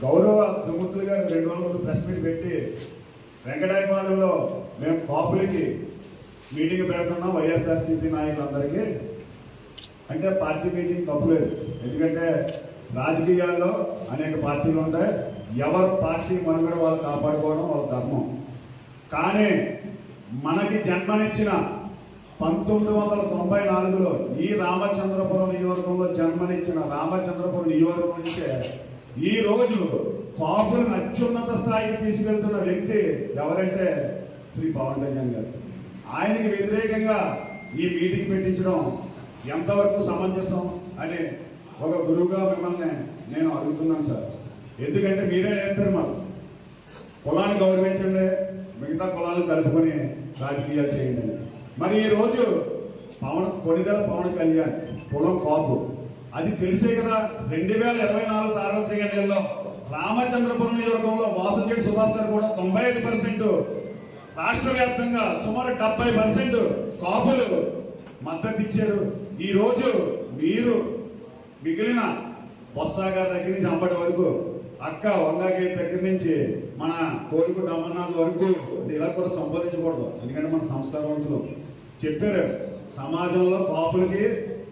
గౌరవ త్రిమూర్తులు గారు 2 రోజుల ముందు ప్రెస్ మీట్ పెట్టి వెంకటాయపాలెంలో మేము కాపులకి మీటింగ్ పెడుతున్నాం వైఎస్ఆర్సీపీ నాయకులందరికీ. అంటే పార్టీ మీటింగ్ తప్పులేదు, ఎందుకంటే రాజకీయాల్లో అనేక పార్టీలు ఉంటాయి. ఎవరు పార్టీ మనుగడ వాళ్ళు కాపాడుకోవడం వాళ్ళ ధర్మం. కానీ మనకి జన్మనిచ్చిన 1994లో ఈ రామచంద్రపురం నియోజకవర్గంలో జన్మనిచ్చిన రామచంద్రపురం నియోజకవర్గం నుంచే ఈ రోజు కాపులను అత్యున్నత స్థాయికి తీసుకెళ్తున్న వ్యక్తి ఎవరంటే శ్రీ పవన్ కళ్యాణ్ గారు. ఆయనకి వ్యతిరేకంగా ఈ మీటింగ్ పెట్టించడం ఎంతవరకు సమంజసం అని ఒక గురువుగా మిమ్మల్ని నేను అడుగుతున్నాను సార్. ఎందుకంటే మీరే నేర్పారు మాకు, కులాన్ని గౌరవించండి, మిగతా కులాలను కలుపుకొని రాజకీయాలు చేయండి. మరి ఈ రోజు కొణిదెల పవన్ కళ్యాణ్ కులం కాపు, అది తెలిసే కదా 2024 సార్వత్రిక ఎన్నికల్లో రామచంద్రపురం నియోజకవర్గంలో వాసంచెట్టి సుభాష్ గారు కూడా 95%, రాష్ట్ర వ్యాప్తంగా సుమారు 70% కాపులు మద్దతు ఇచ్చారు. ఈ రోజు మీరు మిగిలిన బొత్స గారి దగ్గర నుంచి అంబటి వరకు, అక్క వంగాగేట్ దగ్గర నుంచి మన కోరిగుడ్డ అమర్నాథ్ వరకు ఇలా కూడా సంబోధించకూడదు, ఎందుకంటే మన సంస్కారవంతులు చెప్పారు. సమాజంలో కాపులకి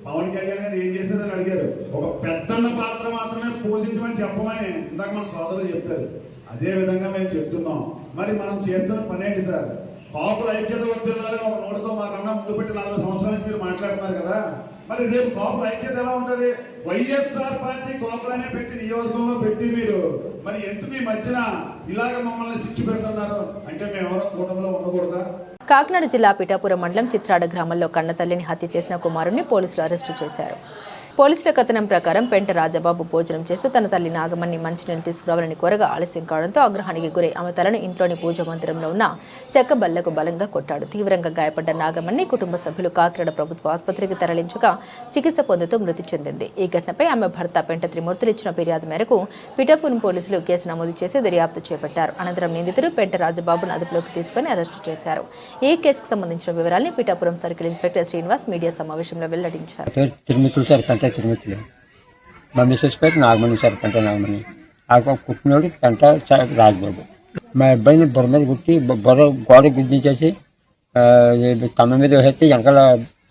పవన్ కళ్యాణ్ గారు ఏం చేశారని అడిగారు. ఒక పెద్దన్న పాత్ర మాత్రమే పోషించమని చెప్పమని ఇందాక మన సోదరులు చెప్పారు. అదే విధంగా మేము చెప్తున్నాం. మరి మనం చేస్తున్న పని ఏంటి సార్? కాపుల ఐక్యత వర్ధిల్లాలని ఒక నోటితో మాకన్నా ముందు పెట్టి 40 సంవత్సరాల నుంచి మీరు మాట్లాడుతున్నారు కదా. మరి రేపు కాపుల ఐక్యత ఎలా ఉంటుంది? వైఎస్ఆర్ పార్టీ కాపులనే పెట్టి నియోజకంలో పెట్టి మీరు మరి ఎందుకు ఈ మధ్యన ఇలాగ మమ్మల్ని శిక్ష పెడుతున్నారు? అంటే మేము ఎవరో కూటమిలో ఉండకూడదా? కాకినాడ జిల్లా పిఠాపురం మండలం చిత్రాడ గ్రామంలో కన్నతల్లిని హత్య చేసిన కుమారుణ్ణి పోలీసులు అరెస్టు చేశారు. పోలీసుల కథనం ప్రకారం పెంట రాజబాబు భోజనం చేస్తూ తన తల్లి నాగమణి మంచినీళ్ళు తీసుకురావాలని కోరగా ఆలస్యం కావడంతో ఆగ్రహానికి గురై ఆమె తలను ఇంట్లోని పూజ మందిరంలో ఉన్న చెక్క బల్లకు బలంగా కొట్టాడు. తీవ్రంగా గాయపడ్డ నాగమణి కుటుంబ సభ్యులు కాకినాడ ప్రభుత్వ ఆసుపత్రికి తరలించగా చికిత్స పొందుతూ మృతి చెందింది. ఈ ఘటనపై ఆమె భర్త పెంట త్రిమూర్తులు ఇచ్చిన ఫిర్యాదు మేరకు పిఠాపురం పోలీసులు కేసు నమోదు చేసి దర్యాప్తు చేపట్టారు. అనంతరం నిందితుడు పెంట రాజబాబును అదుపులోకి తీసుకుని అరెస్టు చేశారు. ఈ కేసుకు సంబంధించిన వివరాలను Pithapuram circle inspector Srinivas media సమావేశంలో వెల్లడించారు. తిరుమితులు మా మిస్సెస్ పేరు నాగమణి సార్, పెంట నాగమణి. ఆ కుట్టినోడు పెంట రాజబాబు. మా అబ్బాయిని బుర్ర మీద కుట్టి బుర్ర గోడ గుర్తించేసి తమ మీద వేస్తే వెనకాల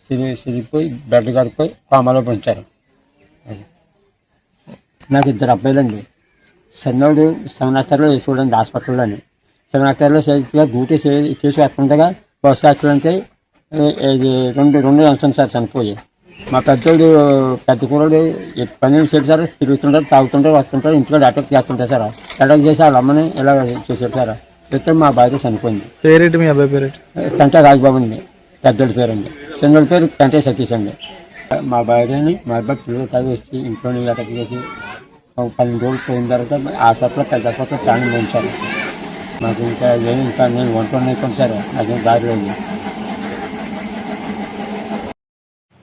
సిరిగిపోయి బెడ్ కడిపోయి కోమలో పెంచారు. నాకు 2 అబ్బాయిలండి. సన్నోడు శివనాథర్లో చూడండి హాస్పిటల్లోని. శివనాథర్లో డ్యూటీ చేసి వస్తుండగా బస్సు యాక్సిడెంట్ ఇది 2 సంవత్సరం సార్ చనిపోయి. మా పెద్ద కూరడు పని చేశారు సార్. తిరుగుతుంటారు, తాగుతుంటారు, వస్తుంటారు, ఇంట్లో అటాక్ చేస్తుంటారు సార్. అటాక్ చేసి వాళ్ళ అమ్మని ఇలా చేశారు సార్. అయితే మా భార్య చనిపోయింది. పేరేంటి మీ అబ్బాయి పేరు? పెంట రాజబాబు అండి పెద్దోడి పేరు అండి. చిన్నోడి పేరు పెంట సతీష్ అండి. మా భార్యని మా అబ్బాయి పిల్లలు తాగి వచ్చి ఇంట్లోని అటాక్ చేసి 12 రోజులు పోయిన తర్వాత హాస్పిటల్లో పెద్ద హాస్పిటల్లో ప్రాణం పోయించారు. మాకు ఇంకా నేను వంటనే కొంటారు అదే దారిలో.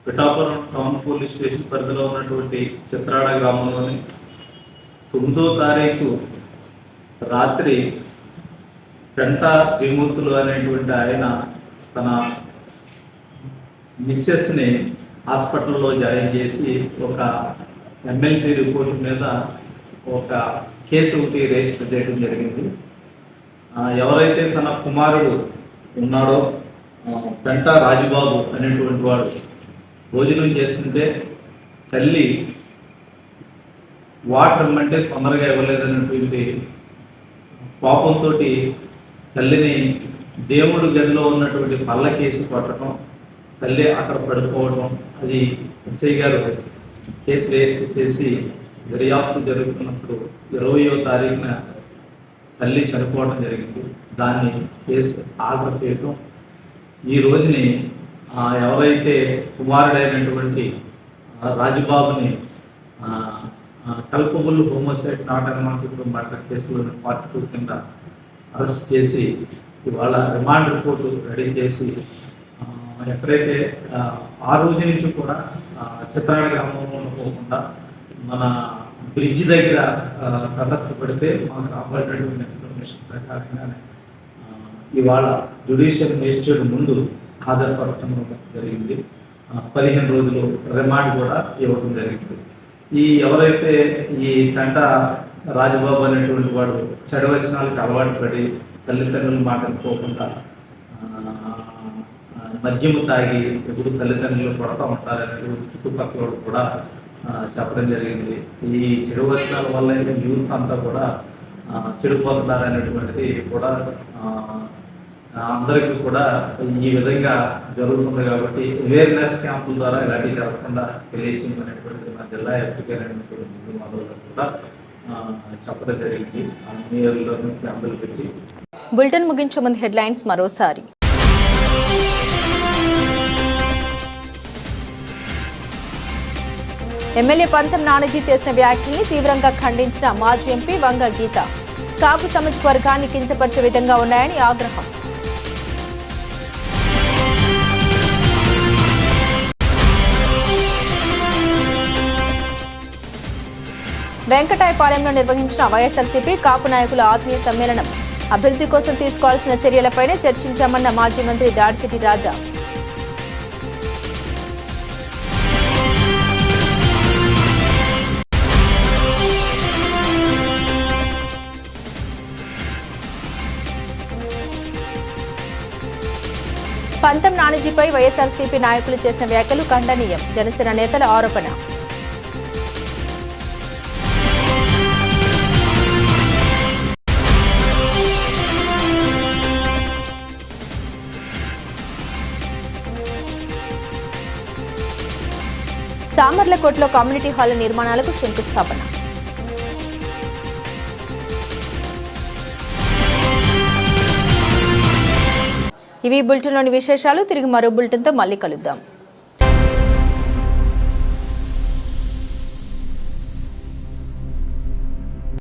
పిఠాపురం టౌన్ పోలీస్ స్టేషన్ పరిధిలో ఉన్నటువంటి చిత్రాడ గ్రామంలోని 9వ తారీఖు రాత్రి పెంట త్రిమూర్తులు అనేటువంటి ఆయన తన మిస్సెస్ని హాస్పిటల్లో జాయిన్ చేసి ఒక ఎమ్మెల్సీ రిపోర్ట్ మీద ఒక కేసు ఒకటి రిజిస్టర్ చేయడం జరిగింది. ఎవరైతే తన కుమారుడు ఉన్నాడో పెంట రాజబాబు అనేటువంటి వాడు భోజనం చేస్తుంటే తల్లి వాటర్ ఇమ్మంటే తొందరగా ఇవ్వలేదన్నటువంటి కోపంతో తల్లిని దేవుడు గదిలో ఉన్నటువంటి పల్లకేసి కొట్టడం, తల్లి అక్కడ పడిపోవడం, అది ఎస్ఐ గారు కేసు రిజిస్టర్ చేసి దర్యాప్తు జరుగుతున్నప్పుడు 20వ తారీఖున తల్లి చనిపోవడం జరిగింది. దాన్ని కేసు ఆర్డర్ చేయటం, ఈ రోజుని ఎవరైతే కుమారుడైనటువంటి రాజబాబుని culpable homicide not unwanted murder కేసులో Part 2 కింద అరెస్ట్ చేసి ఇవాళ రిమాండ్ రిపోర్టు రెడీ చేసి ఎక్కడైతే ఆ రోజు నుంచి కూడా చిత్రాడ గ్రామంలో పోకుండా మన బ్రిడ్జ్ దగ్గర తటస్థపడితే మాకు రాబోయేటటువంటి ఇన్ఫర్మేషన్ ప్రకారంగానే ఇవాళ జ్యుడిషియల్ మేజిస్ట్రేట్ ముందు హాజరుపరచడం జరిగింది. 15 రోజులు రిమాండ్ కూడా ఇవ్వడం జరిగింది. ఈ ఎవరైతే ఈ పెంట రాజబాబు అనేటువంటి వాడు చెడవచనాలకు అలవాటు పడి తల్లిదండ్రుల మాట అనుకోకుండా మద్యము తాగి ఎప్పుడు తల్లిదండ్రులు కొడతా ఉంటారని చుట్టుపక్కల కూడా చెప్పడం జరిగింది. ఈ చెడు వచనాల వల్ల యూత్ అంతా కూడా చెడిపోతున్నారనేటువంటిది కూడా అందరికీ కూడా ఈ విధంగా జరుగుతుంది. కాబట్టి అవేర్నెస్ క్యాంపుల ద్వారా ఇలాంటివి జరగకుండా తెలియచేయమనేటువంటిది మా జిల్లా ఎప్పటికైనటువంటి మొదలు కూడా చెప్పడం జరిగింది. అన్ని ఏరియాల్లోనూ క్యాంపులు పెట్టి. బులెటిన్ ముగించే ముందు హెడ్లైన్స్ మరోసారి. ఎమ్మెల్యే పంతం నానాజీ చేసిన వ్యాఖ్యల్ని తీవ్రంగా ఖండించిన మాజీ ఎంపీ వంగ గీత. కాపు సామాజిక వర్గాన్ని కించపరిచే విధంగా ఉన్నాయని ఆగ్రహం. వెంకటాయపాలెంలో నిర్వహించిన వైఎస్ఆర్సీపీ కాపు నాయకుల ఆత్మీయ సమ్మేళనం. అభివృద్ధి కోసం తీసుకోవాల్సిన చర్యలపైనే చర్చించామన్న మాజీ మంత్రి దాడిశెట్టి రాజా. పంతం నానాజీపై వైఎస్ఆర్సీపీ నాయకులు చేసిన వ్యాఖ్యలు ఖండనీయం. జనసేన నేతల ఆరోపణ. సామర్లకోటలో కమ్యూనిటీ హాల్ నిర్మాణాలకు శంకుస్థాపన. ఇవి బులెటిన్లోని విశేషాలు. తిరిగి మరో బులెటిన్తో మళ్ళీ కలుద్దాం.